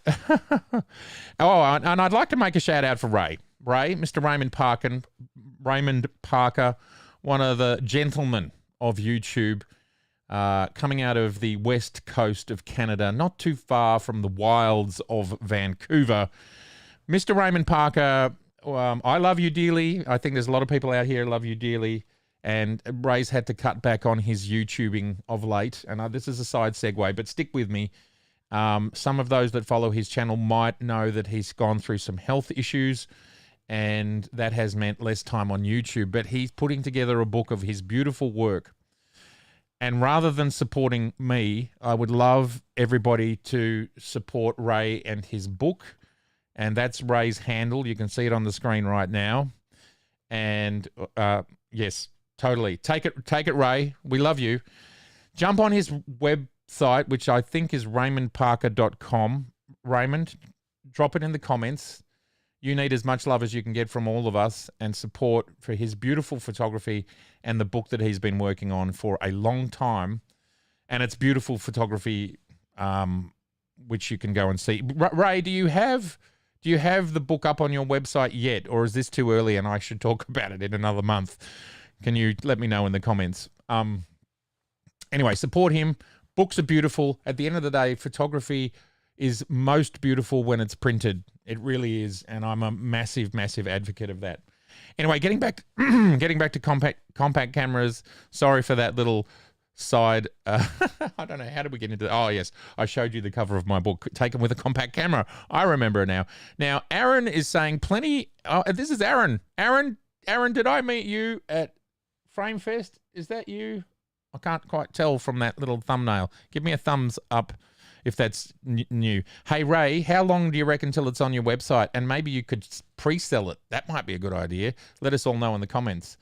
[SPEAKER 1] Oh, and I'd like to make a shout out for Ray. Mr. Raymond Parker, one of the gentlemen of YouTube, coming out of the west coast of Canada, not too far from the wilds of Vancouver. Mr. Raymond Parker, I love you dearly. I think there's a lot of people out here who love you dearly. And Ray's had to cut back on his YouTubing of late. And this is a side segue, but stick with me. Some of those that follow his channel might know that he's gone through some health issues, and that has meant less time on YouTube. But he's putting together a book of his beautiful work. And rather than supporting me, I would love everybody to support Ray and his book. And that's Ray's handle. You can see it on the screen right now. And yes, totally. Take it, Ray. We love you. Jump on his website, which I think is raymondparker.com. Raymond, drop it in the comments. You need as much love as you can get from all of us and support for his beautiful photography and the book that he's been working on for a long time. And it's beautiful photography, which you can go and see. Ray, do you have the book up on your website yet, or is this too early and I should talk about it in another month? Can you let me know in the comments? Anyway, support him. Books are beautiful. At the end of the day, photography is most beautiful when it's printed. It really is, and I'm a massive, massive advocate of that. Anyway, getting back to compact cameras. Sorry for that little side. I don't know, how did we get into that? Oh yes, I showed you the cover of my book, taken with a compact camera. I remember it now. Now Aaron is saying plenty. This is Aaron. Aaron, did I meet you at Frame Fest? Is that you? I can't quite tell from that little thumbnail. Give me a thumbs up if that's new. Hey Ray, how long do you reckon till it's on your website? And maybe you could pre-sell it. That might be a good idea. Let us all know in the comments.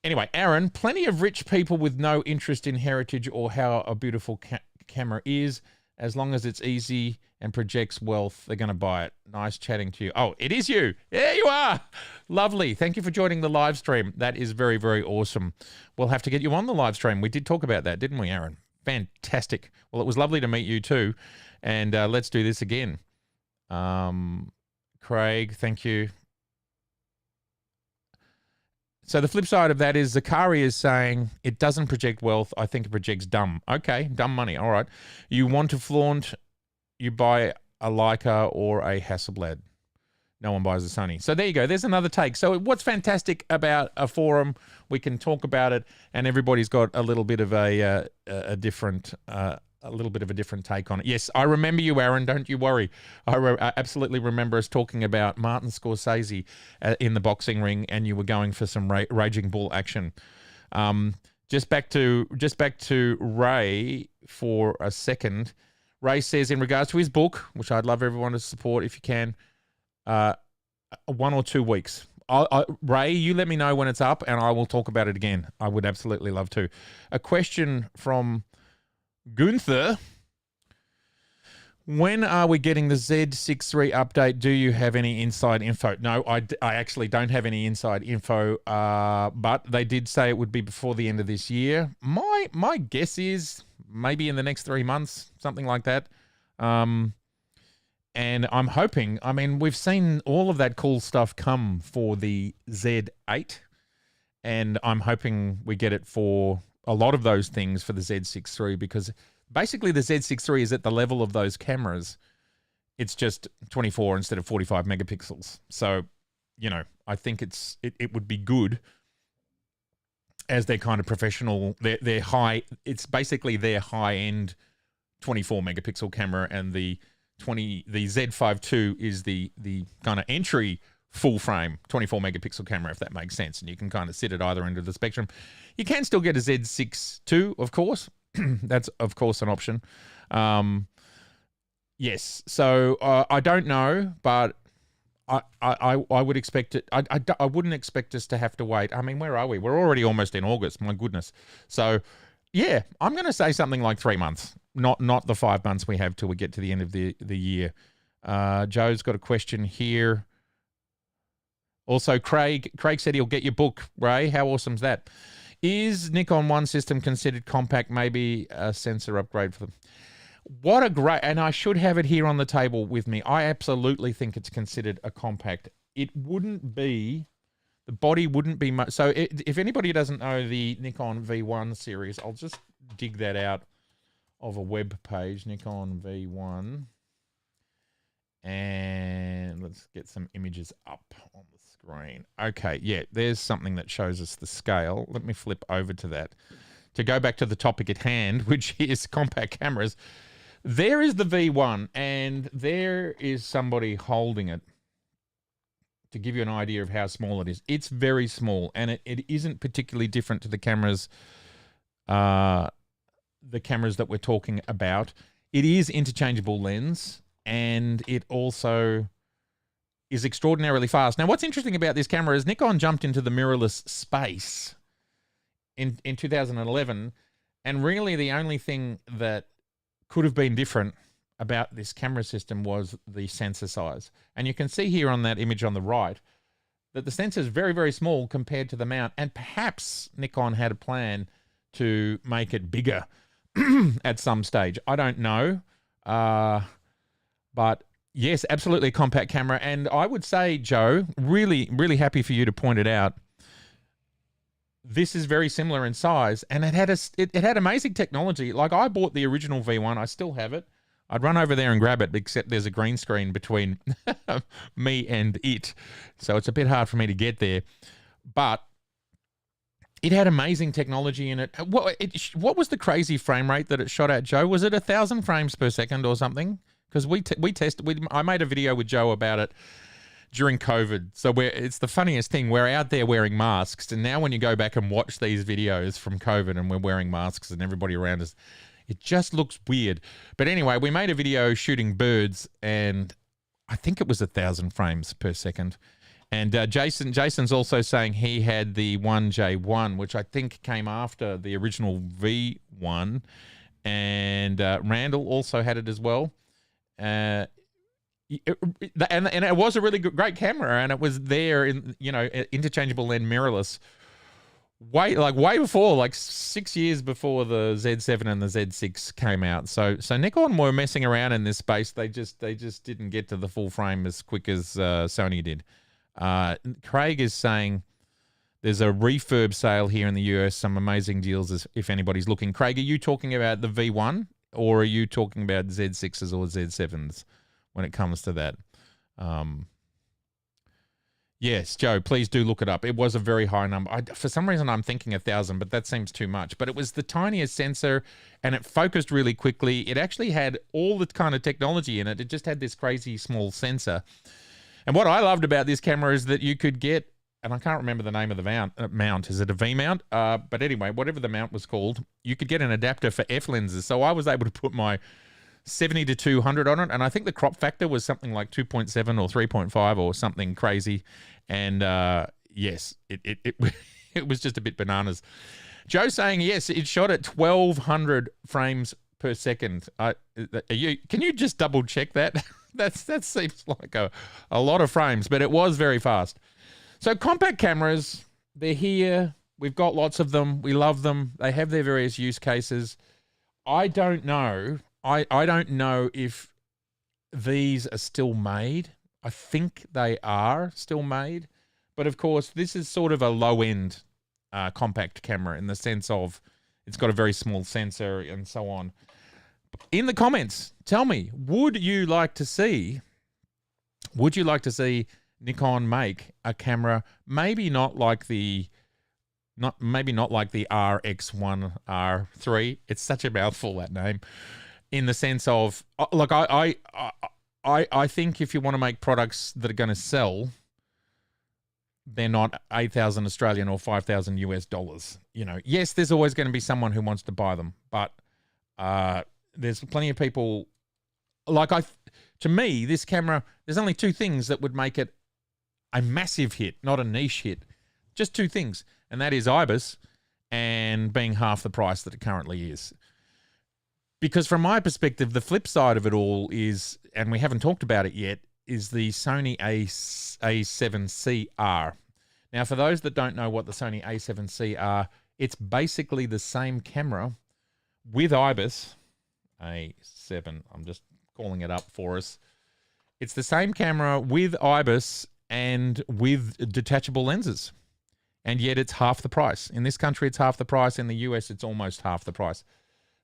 [SPEAKER 1] Anyway, Aaron, plenty of rich people with no interest in heritage or how a beautiful camera is. As long as it's easy and projects wealth, they're going to buy it. Nice chatting to you. Oh, it is you. There you are. Lovely. Thank you for joining the live stream. That is very, very awesome. We'll have to get you on the live stream. We did talk about that, didn't we, Aaron? Fantastic. Well, it was lovely to meet you too. And let's do this again. Craig, thank you. So the flip side of that is Zakari is saying it doesn't project wealth. I think it projects dumb. Okay, dumb money. All right. You want to flaunt, you buy a Leica or a Hasselblad. no one buys a Sony. So there you go. There's another take. So what's fantastic about a forum, we can talk about it, and everybody's got a little bit of a different take on it. Yes, I remember you, Aaron. Don't you worry. I absolutely remember us talking about Martin Scorsese in the boxing ring, and you were going for some Raging Bull action. Just back to Ray for a second. Ray says, in regards to his book, which I'd love everyone to support if you can, 1 or 2 weeks. Ray, you let me know when it's up, and I will talk about it again. I would absolutely love to. A question from Gunther. When are we getting the Z6 III update? Do you have any inside info? No, I actually don't have any inside info, but they did say it would be before the end of this year. My guess is maybe in the next 3 months, something like that. And I'm hoping, I mean, we've seen all of that cool stuff come for the Z8, and I'm hoping we get it for a lot of those things for the Z6 III, because basically the Z6 III is at the level of those cameras. It's just 24 instead of 45 megapixels. So, you know, I think it would be good as their kind of professional, their high, it's basically their high-end 24 megapixel camera, and the Z5 II is the kind of entry full frame 24 megapixel camera, if that makes sense. And you can kind of sit at either end of the spectrum. You can still get a Z6 II, of course. That's, of course, an option. Yes. So I don't know, but I would expect it. I wouldn't expect us to have to wait. I mean, where are we? We're already almost in August. My goodness. So, yeah, I'm going to say something like 3 months. Not the 5 months we have till we get to the end of the year. Joe's got a question here. Also, Craig said he'll get your book, Ray. How awesome's that? Is Nikon One system considered compact? Maybe a sensor upgrade for them. What a great... And I should have it here on the table with me. I absolutely think it's considered a compact. It wouldn't be... The body wouldn't be much... So if anybody doesn't know the Nikon V1 series, I'll just dig that out of a web page, Nikon V1. And let's get some images up on the screen. Okay, yeah, there's something that shows us the scale. Let me flip over to that. To go back to the topic at hand, which is compact cameras, there is the V1, and there is somebody holding it to give you an idea of how small it is. It's very small, and it isn't particularly different to the cameras that we're talking about. It is interchangeable lens, and it also is extraordinarily fast. Now, what's interesting about this camera is Nikon jumped into the mirrorless space in 2011, and really the only thing that could have been different about this camera system was the sensor size. And you can see here on that image on the right that the sensor is very, very small compared to the mount, and perhaps Nikon had a plan to make it bigger at some stage. I don't know. But yes, absolutely a compact camera. And I would say, Joe, really, really happy for you to point it out. This is very similar in size, and it had amazing technology. Like, I bought the original V1. I still have it. I'd run over there and grab it, except there's a green screen between me and it. So it's a bit hard for me to get there. But it had amazing technology in it. What was the crazy frame rate that it shot at, Joe? Was it 1,000 frames per second or something? Because I made a video with Joe about it during COVID. So it's the funniest thing. We're out there wearing masks, and now when you go back and watch these videos from COVID and we're wearing masks and everybody around us, it just looks weird. But anyway, we made a video shooting birds, and I think it was 1,000 frames per second. And Jason's also saying he had the 1J1, which I think came after the original V1. And Randall also had it as well. And it was a really great camera, and it was there in, interchangeable and mirrorless. Way before, like 6 years before the Z7 and the Z6 came out. So Nikon were messing around in this space. They just didn't get to the full frame as quick as Sony did. Craig is saying there's a refurb sale here in the US. Some amazing deals if anybody's looking. Craig, are you talking about the V1, or are you talking about Z6s or Z7s when it comes to that? Yes, Joe, please do look it up. It was a very high number. For some reason, I'm thinking 1,000, but that seems too much. But it was the tiniest sensor, and it focused really quickly. It actually had all the kind of technology in it. It just had this crazy small sensor. And what I loved about this camera is that you could get, and I can't remember the name of the mount. Is it a V mount? But anyway, whatever the mount was called, you could get an adapter for F lenses. So I was able to put my 70 to 200 on it, and I think the crop factor was something like 2.7 or 3.5 or something crazy. And yes, it it was just a bit bananas. Joe saying yes, it shot at 1,200 frames per second. Can you just double check that? That seems like a lot of frames, but it was very fast. So compact cameras, they're here. We've got lots of them. We love them. They have their various use cases. I don't know. I don't know if these are still made. I think they are still made. But of course, this is sort of a low-end compact camera in the sense of it's got a very small sensor and so on. In the comments, tell me, would you like to see Nikon make a camera maybe not like the RX1r III? It's such a mouthful, that name. In the sense of, look, I think if you want to make products that are going to sell, they're not 8,000 Australian or 5,000 US dollars. You know, yes, there's always going to be someone who wants to buy them, but there's plenty of people. To me, this camera, there's only two things that would make it a massive hit, not a niche hit. Just two things, and that is IBIS and being half the price that it currently is. Because from my perspective, the flip side of it all is, and we haven't talked about it yet, is the Sony A7CR. Now, for those that don't know what the Sony A7C are, it's basically the same camera with IBIS. A7, I'm just calling it up for us. It's the same camera with IBIS and with detachable lenses. And yet it's half the price. In this country, it's half the price. In the US, it's almost half the price.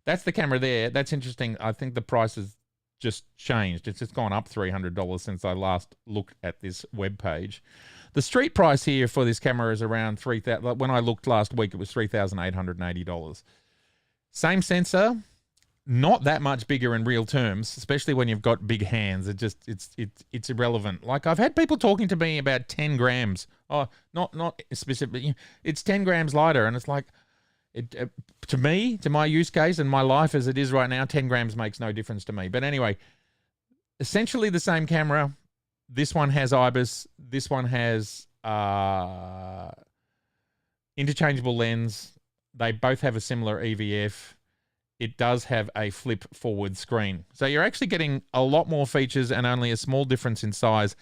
[SPEAKER 1] That's the camera there. That's interesting. I think the price has just changed. It's just gone up $300 since I last looked at this web page. The street price here for this camera is around $3,000. When I looked last week, it was $3,880. Same sensor, not that much bigger in real terms, especially when you've got big hands. It's irrelevant. Like, I've had people talking to me about 10 grams. Oh, not specifically. It's 10 grams lighter, and it's like, to me, to my use case and my life as it is right now, 10 grams makes no difference to me. But anyway, essentially the same camera. This one has IBIS. This one has interchangeable lens. They both have a similar EVF. It does have a flip forward screen. So you're actually getting a lot more features and only a small difference in size.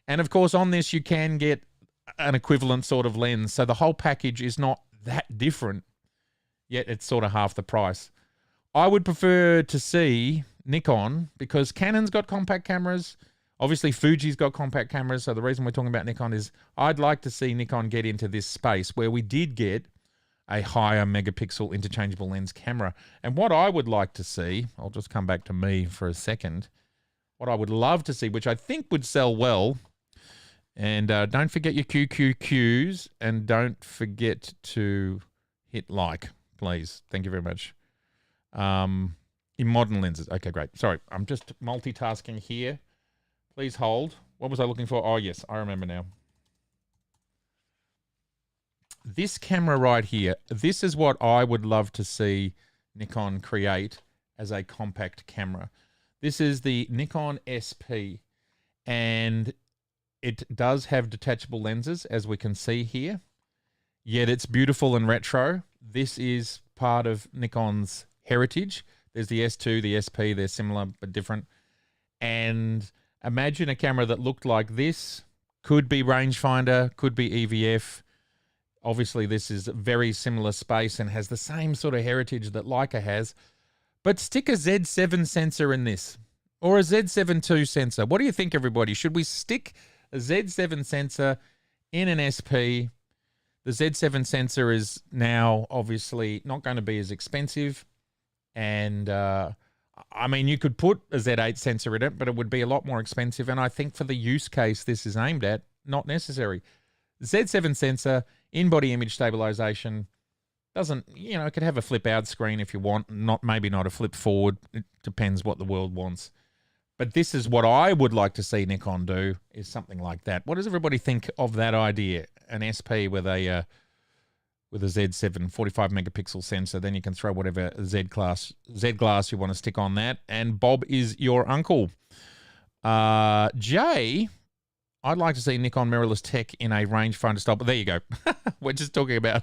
[SPEAKER 1] And of course, on this, you can get an equivalent sort of lens. So the whole package is not that different, yet it's sort of half the price. I would prefer to see Nikon, because Canon's got compact cameras. Obviously, Fuji's got compact cameras. So the reason we're talking about Nikon is I'd like to see Nikon get into this space where we did get a higher megapixel interchangeable lens camera. And what I would like to see, I'll just come back to me for a second. What I would love to see, which I think would sell well, and don't forget your QQQs, and don't forget to hit like, please. Thank you very much. In modern lenses. Okay, great. Sorry, I'm just multitasking here. Please hold. What was I looking for? Oh, yes, I remember now. This camera right here, this is what I would love to see Nikon create as a compact camera. This is the Nikon SP, and it does have detachable lenses, as we can see here, yet it's beautiful and retro. This is part of Nikon's heritage. There's the S2, the SP, they're similar but different. And imagine a camera that looked like this. Could be rangefinder, could be EVF. Obviously, this is a very similar space and has the same sort of heritage that Leica has. But stick a Z7 sensor in this, or a Z7 II sensor. What do you think, everybody? Should we stick a Z7 sensor in an SP? The Z7 sensor is now obviously not going to be as expensive. And, I mean, you could put a Z8 sensor in it, but it would be a lot more expensive. And I think for the use case this is aimed at, not necessary. Z7 sensor, in-body image stabilization, doesn't, it could have a flip out screen if you want, maybe not a flip forward. It depends what the world wants. But this is what I would like to see Nikon do, is something like that. What does everybody think of that idea? An SP with a Z7 45 megapixel sensor, then you can throw whatever Z glass you want to stick on that. And Bob is your uncle. Jay, I'd like to see Nikon mirrorless tech in a rangefinder style. But there you go. We're just talking about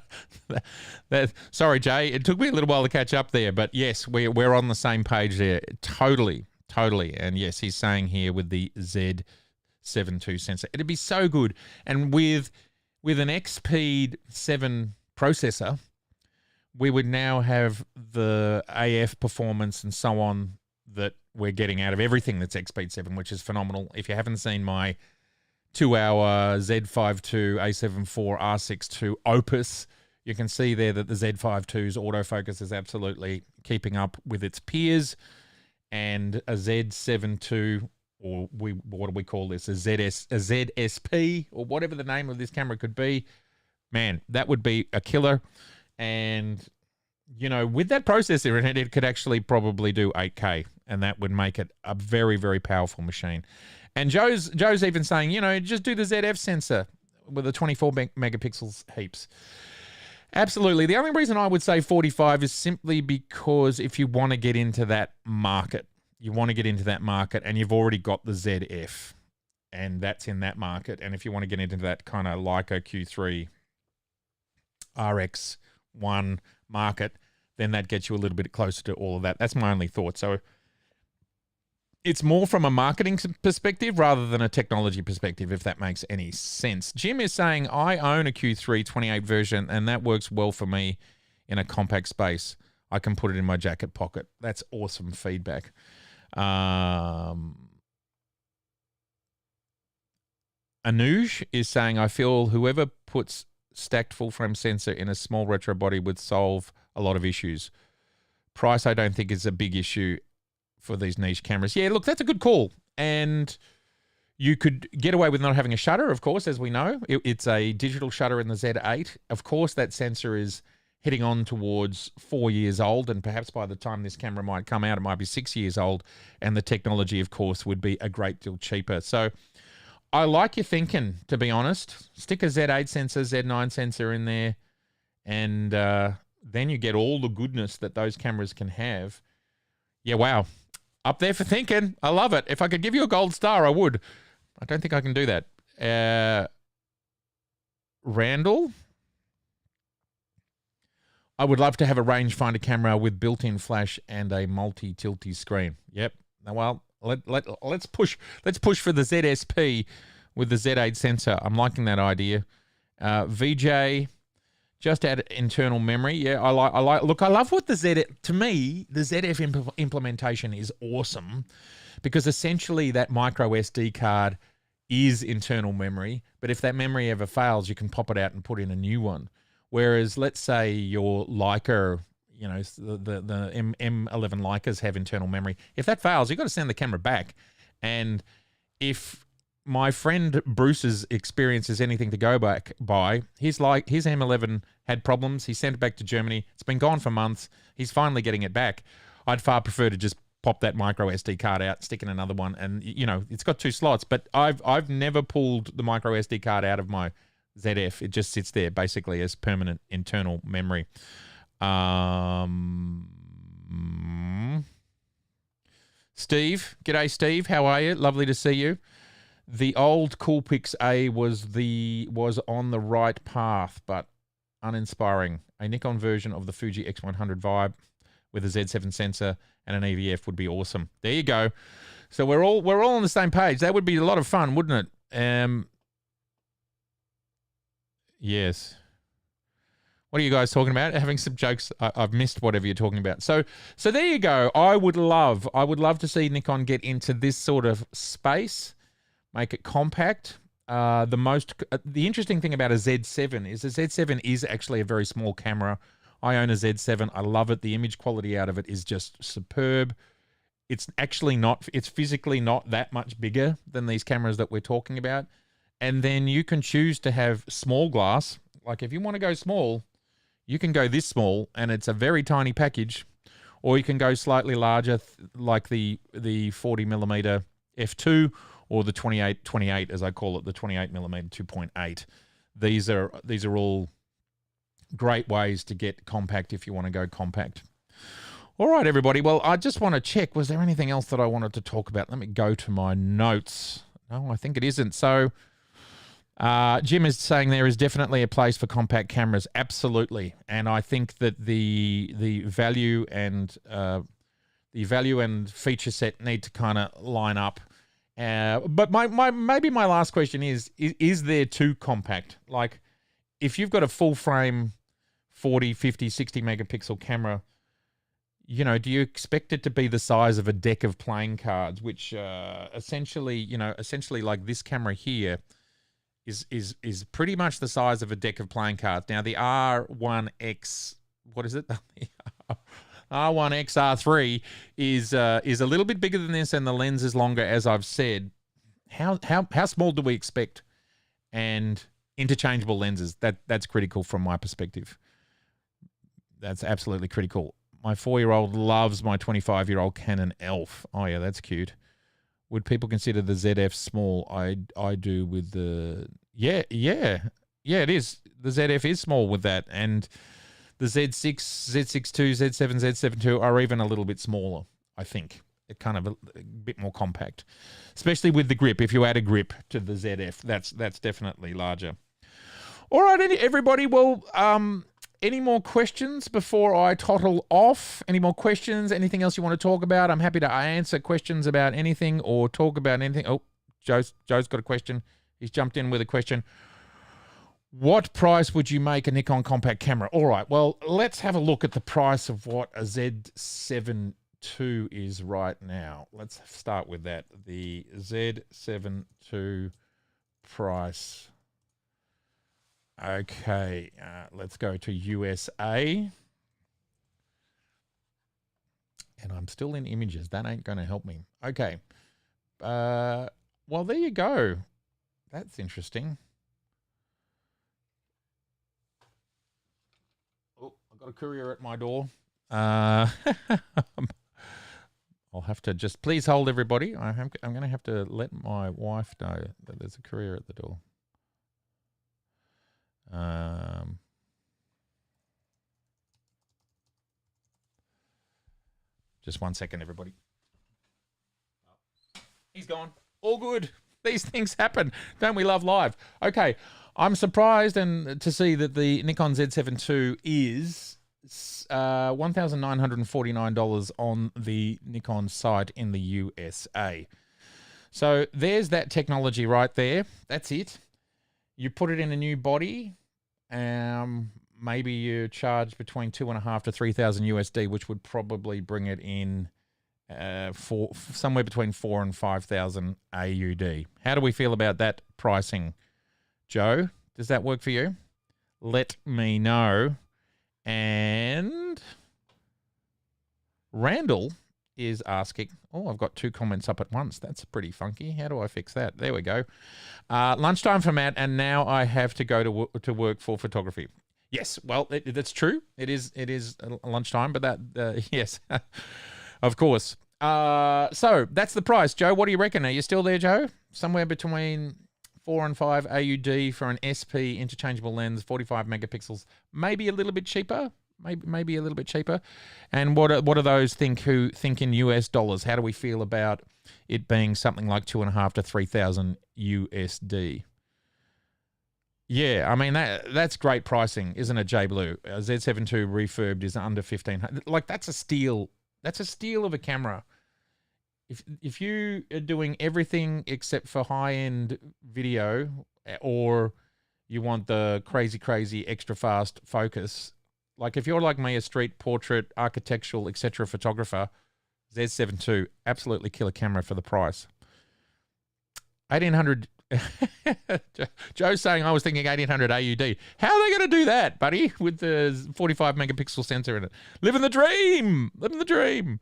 [SPEAKER 1] that. Sorry, Jay. It took me a little while to catch up there. But yes, we're on the same page there. Totally. And yes, he's saying here with the Z7 II sensor. It'd be so good. And with an XP 7 processor, we would now have the AF performance and so on that we're getting out of everything that's XP 7, which is phenomenal. If you haven't seen my 2-hour Z5 II A7 IV R6 II Opus, you can see there that the Z5 II's autofocus is absolutely keeping up with its peers, and a Z7 II, or what do we call this, a ZSP, or whatever the name of this camera could be, man, that would be a killer. And, with that processor in it, it could actually probably do 8K, and that would make it a very, very powerful machine. And Joe's even saying, just do the ZF sensor with the 24 megapixels heaps. Absolutely. The only reason I would say 45 is simply because if you want to get into that market, and you've already got the ZF, and that's in that market. And if you want to get into that kind of Leica Q3 RX1 market, then that gets you a little bit closer to all of that. That's my only thought. So it's more from a marketing perspective rather than a technology perspective, if that makes any sense. Jim is saying, I own a Q3 28 version, and that works well for me in a compact space. I can put it in my jacket pocket. That's awesome feedback. Anuj is saying, I feel whoever puts stacked full-frame sensor in a small retro body would solve a lot of issues. Price, I don't think, is a big issue for these niche cameras. Yeah, look, that's a good call. And you could get away with not having a shutter, of course, as we know. It's a digital shutter in the Z8. Of course, that sensor is heading on towards 4 years old, and perhaps by the time this camera might come out, it might be 6 years old, and the technology, of course, would be a great deal cheaper. So I like your thinking, to be honest. Stick a Z8 sensor, Z9 sensor in there, and then you get all the goodness that those cameras can have. Yeah, wow. Up there for thinking. I love it. If I could give you a gold star, I would. I don't think I can do that. Randall? I would love to have a rangefinder camera with built-in flash and a multi-tilty screen. Yep. Well, let's push for the ZSP with the Z8 sensor. I'm liking that idea. VJ, just add internal memory. Yeah, I like. Look, I love what the to me, the ZF implementation is awesome, because essentially that micro SD card is internal memory. But if that memory ever fails, you can pop it out and put in a new one. Whereas, let's say your Leica, the M11 Leicas have internal memory. If that fails, you've got to send the camera back. And if my friend Bruce's experience is anything to go back by, his M11 had problems. He sent it back to Germany. It's been gone for months. He's finally getting it back. I'd far prefer to just pop that micro SD card out, stick in another one, and it's got 2 slots. But I've never pulled the micro SD card out of my ZF. It just sits there basically as permanent internal memory. Steve, g'day Steve, how are you? Lovely to see you. The old Coolpix A was on the right path, but uninspiring. A Nikon version of the Fuji X100 Vibe with a Z7 sensor and an EVF would be awesome. There you go. So we're all on the same page. That would be a lot of fun, wouldn't it? Yes. What are you guys talking about? Having some jokes. I've missed whatever you're talking about. So there you go. I would love to see Nikon get into this sort of space, make it compact. The interesting thing about a Z7 is a Z7 is actually a very small camera. I own a Z7. I love it. The image quality out of it is just superb. It's physically not that much bigger than these cameras that we're talking about. And then you can choose to have small glass. Like if you want to go small, you can go this small and it's a very tiny package, or you can go slightly larger, like the 40mm f2 or the 28 as I call it, the 28mm 2.8. These are all great ways to get compact if you want to go compact. All right, everybody. Well, I just want to check, was there anything else that I wanted to talk about? Let me go to my notes. No, I think it isn't. So Jim is saying there is definitely a place for compact cameras. Absolutely. And I think that the value and feature set need to kind of line up. But maybe my last question is there too compact? Like if you've got a full frame 40, 50, 60 megapixel camera, you know, do you expect it to be the size of a deck of playing cards, which essentially like this camera here is pretty much the size of a deck of playing cards. Now the R1X, what is it? R1X1r III is a little bit bigger than this, and the lens is longer, as I've said. How small do we expect? And interchangeable lenses, that's critical from my perspective. That's absolutely critical. My 4-year-old loves my 25-year-old Canon ELPH. Oh yeah, that's cute. Would people consider the ZF small? I do with the yeah, it is. The ZF is small with that, and the Z6, Z6 II, Z7, Z7 II are even a little bit smaller. I think it kind of a bit more compact, especially with the grip. If you add a grip to the ZF, that's definitely larger. All right, everybody. Well, any more questions before I tottle off? Any more questions? Anything else you want to talk about? I'm happy to answer questions about anything or talk about anything. Oh, Joe's got a question. He's jumped in with a question. What price would you make a Nikon compact camera? All right, well, let's have a look at the price of what a Z7 II is right now. Let's start with that. The Z7 II price. Okay, let's go to USA. And I'm still in images. That ain't going to help me. Okay. Well, there you go. That's interesting. Oh, I've got a courier at my door. I'll have to just... Please hold, everybody. I'm going to have to let my wife know that there's a courier at the door. Just 1 second, everybody. He's gone. All good. These things happen. Don't we love live? Okay. I'm surprised to see that the Nikon Z7 II is $1,949 on the Nikon site in the USA. So there's that technology right there. That's it. You put it in a new body. Maybe you charge between $2,500 to $3,000 USD, which would probably bring it in for somewhere between 4,000 and 5,000 AUD. How do we feel about that pricing, Joe? Does that work for you? Let me know. And Randall is asking, oh, I've got 2 comments up at once. That's pretty funky. How do I fix that? There we go. Lunchtime for Matt, and now I have to go to work for photography. Yes, well, that's true. It is lunchtime, but that, yes, of course. So that's the price. Joe, what do you reckon? Are you still there, Joe? Somewhere between 4 and 5 AUD for an SP interchangeable lens, 45 megapixels, maybe a little bit cheaper. Maybe a little bit cheaper. And what are those who think in US dollars? How do we feel about it being something like 2,500 to 3,000 USD? Yeah, I mean that's great pricing, isn't it, J Blue? Z7 II refurbed is under 1,500. Like that's a steal. That's a steal of a camera. If you are doing everything except for high-end video, or you want the crazy extra fast focus. Like if you're like me, a street portrait, architectural, etc. photographer, Z7 II, absolutely killer camera for the price. 1,800. Joe's saying I was thinking 1,800 AUD. How are they going to do that, buddy? With the 45 megapixel sensor in it. Living the dream. Living the dream.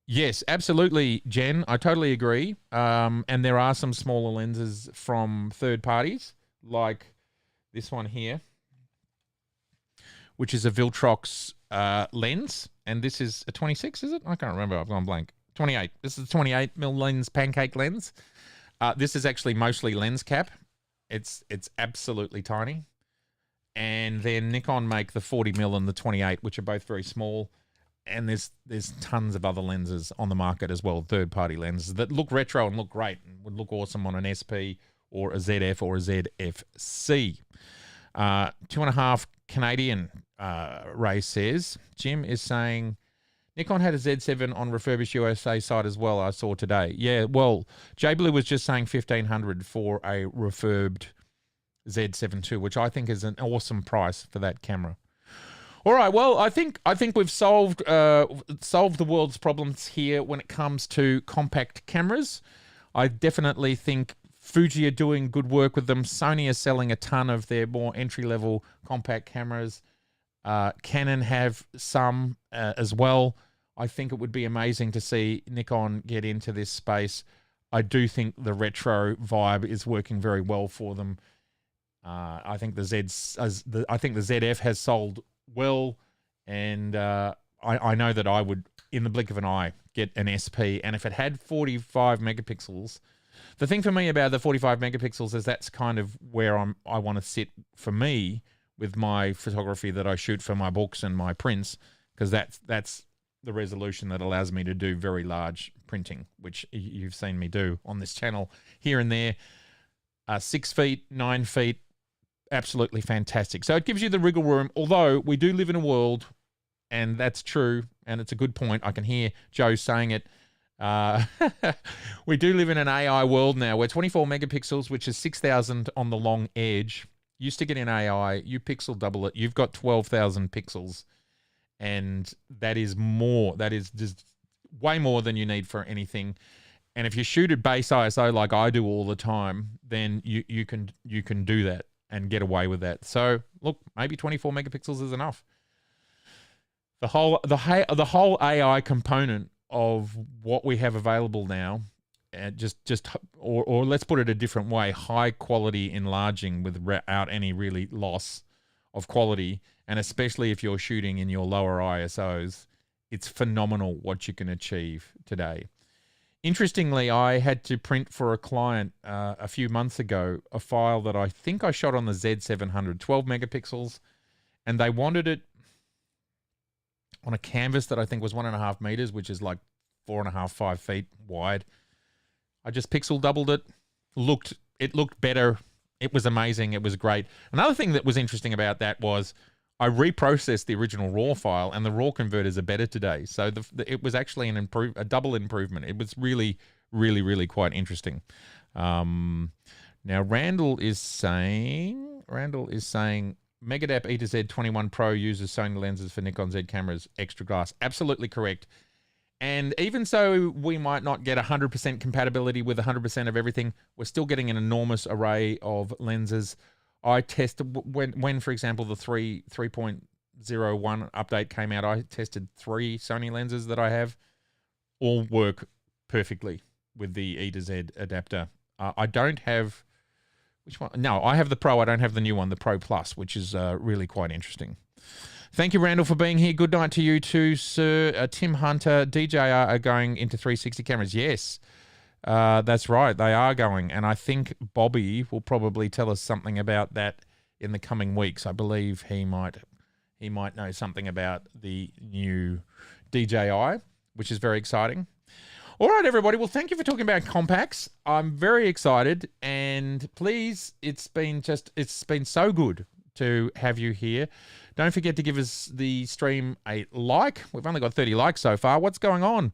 [SPEAKER 1] Yes, absolutely, Jen. I totally agree. And there are some smaller lenses from third parties, like this one here, which is a Viltrox lens. And this is a 26, is it? I can't remember. I've gone blank. 28. This is a 28mm lens, pancake lens. This is actually mostly lens cap. It's absolutely tiny. And then Nikon make the 40mm and the 28, which are both very small. And there's tons of other lenses on the market as well, third-party lenses that look retro and look great and would look awesome on an SP or a ZF or a ZFC. 2.5 Canadian Ray says, Jim is saying, Nikon had a Z7 on refurbished USA site as well, I saw today. Yeah, well, J Blue was just saying $1,500 for a refurbed Z7 II, which I think is an awesome price for that camera. All right, well, I think we've solved the world's problems here when it comes to compact cameras. I definitely think Fuji are doing good work with them. Sony is selling a ton of their more entry-level compact cameras. Canon have some as well. I think it would be amazing to see Nikon get into this space. I do think the retro vibe is working very well for them. I think the ZF has sold well, and I know that I would, in the blink of an eye, get an SP. And if it had 45 megapixels, the thing for me about the 45 megapixels is that's kind of where I want to sit for me with my photography that I shoot for my books and my prints, because that's the resolution that allows me to do very large printing, which you've seen me do on this channel here and there. 6 feet, 9 feet, absolutely fantastic. So it gives you the wriggle room, although we do live in a world, and that's true, and it's a good point. I can hear Joe saying it. We do live in an AI world now where 24 megapixels, which is 6,000 on the long edge, used to get in AI, you pixel double it, you've got 12,000 pixels, and that is more. That is just way more than you need for anything. And if you shoot at base ISO like I do all the time, then you can do that and get away with that. So look, maybe 24 megapixels is enough. The whole AI component of what we have available now, or let's put it a different way, high quality enlarging without any really loss of quality, and especially if you're shooting in your lower ISOs, it's phenomenal what you can achieve today. Interestingly, I had to print for a client a few months ago a file that I think I shot on the Z700, 12 megapixels, and they wanted it on a canvas that I think was 1.5 meters, which is like 4.5, 5 feet wide. I just pixel doubled it. It looked better. It was amazing. It was great. Another thing that was interesting about that was I reprocessed the original RAW file, and the RAW converters are better today. So it was actually a double improvement. It was really, really, really quite interesting. Now Randall is saying Megadap E to Z 21 Pro uses Sony lenses for Nikon Z cameras, extra glass. Absolutely correct. And even so, we might not get 100% compatibility with 100% of everything. We're still getting an enormous array of lenses. I tested when, for example, the 3.01 update came out. I tested 3 Sony lenses that I have. All work perfectly with the E to Z adapter. I don't have which one? No, I have the Pro. I don't have the new one, the Pro Plus, which is really quite interesting. Thank you, Randall, for being here. Good night to you too, sir. Tim Hunter, DJR are going into 360 cameras. Yes, that's right. They are going. And I think Bobby will probably tell us something about that in the coming weeks. I believe he might know something about the new DJI, which is very exciting. All right, everybody. Well, thank you for talking about compacts. I'm very excited. And please, it's been so good to have you here. Don't forget to give us the stream a like. We've only got 30 likes so far. What's going on?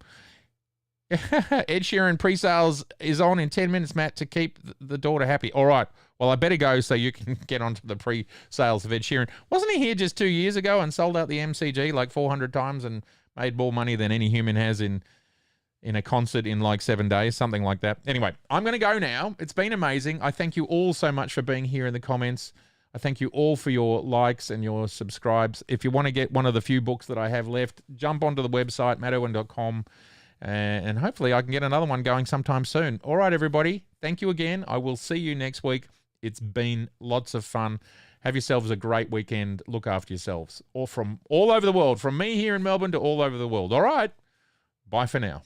[SPEAKER 1] Ed Sheeran pre-sales is on in 10 minutes, Matt, to keep the daughter happy. All right. Well, I better go so you can get onto the pre-sales of Ed Sheeran. Wasn't he here just 2 years ago and sold out the MCG like 400 times and made more money than any human has in a concert in like 7 days, something like that? Anyway, I'm going to go now. It's been amazing. I thank you all so much for being here in the comments. I thank you all for your likes and your subscribes. If you want to get one of the few books that I have left, jump onto the website, mattowen.com, And hopefully I can get another one going sometime soon. All right, everybody. Thank you again. I will see you next week. It's been lots of fun. Have yourselves a great weekend. Look after yourselves. Or from all over the world. From me here in Melbourne to all over the world. All right. Bye for now.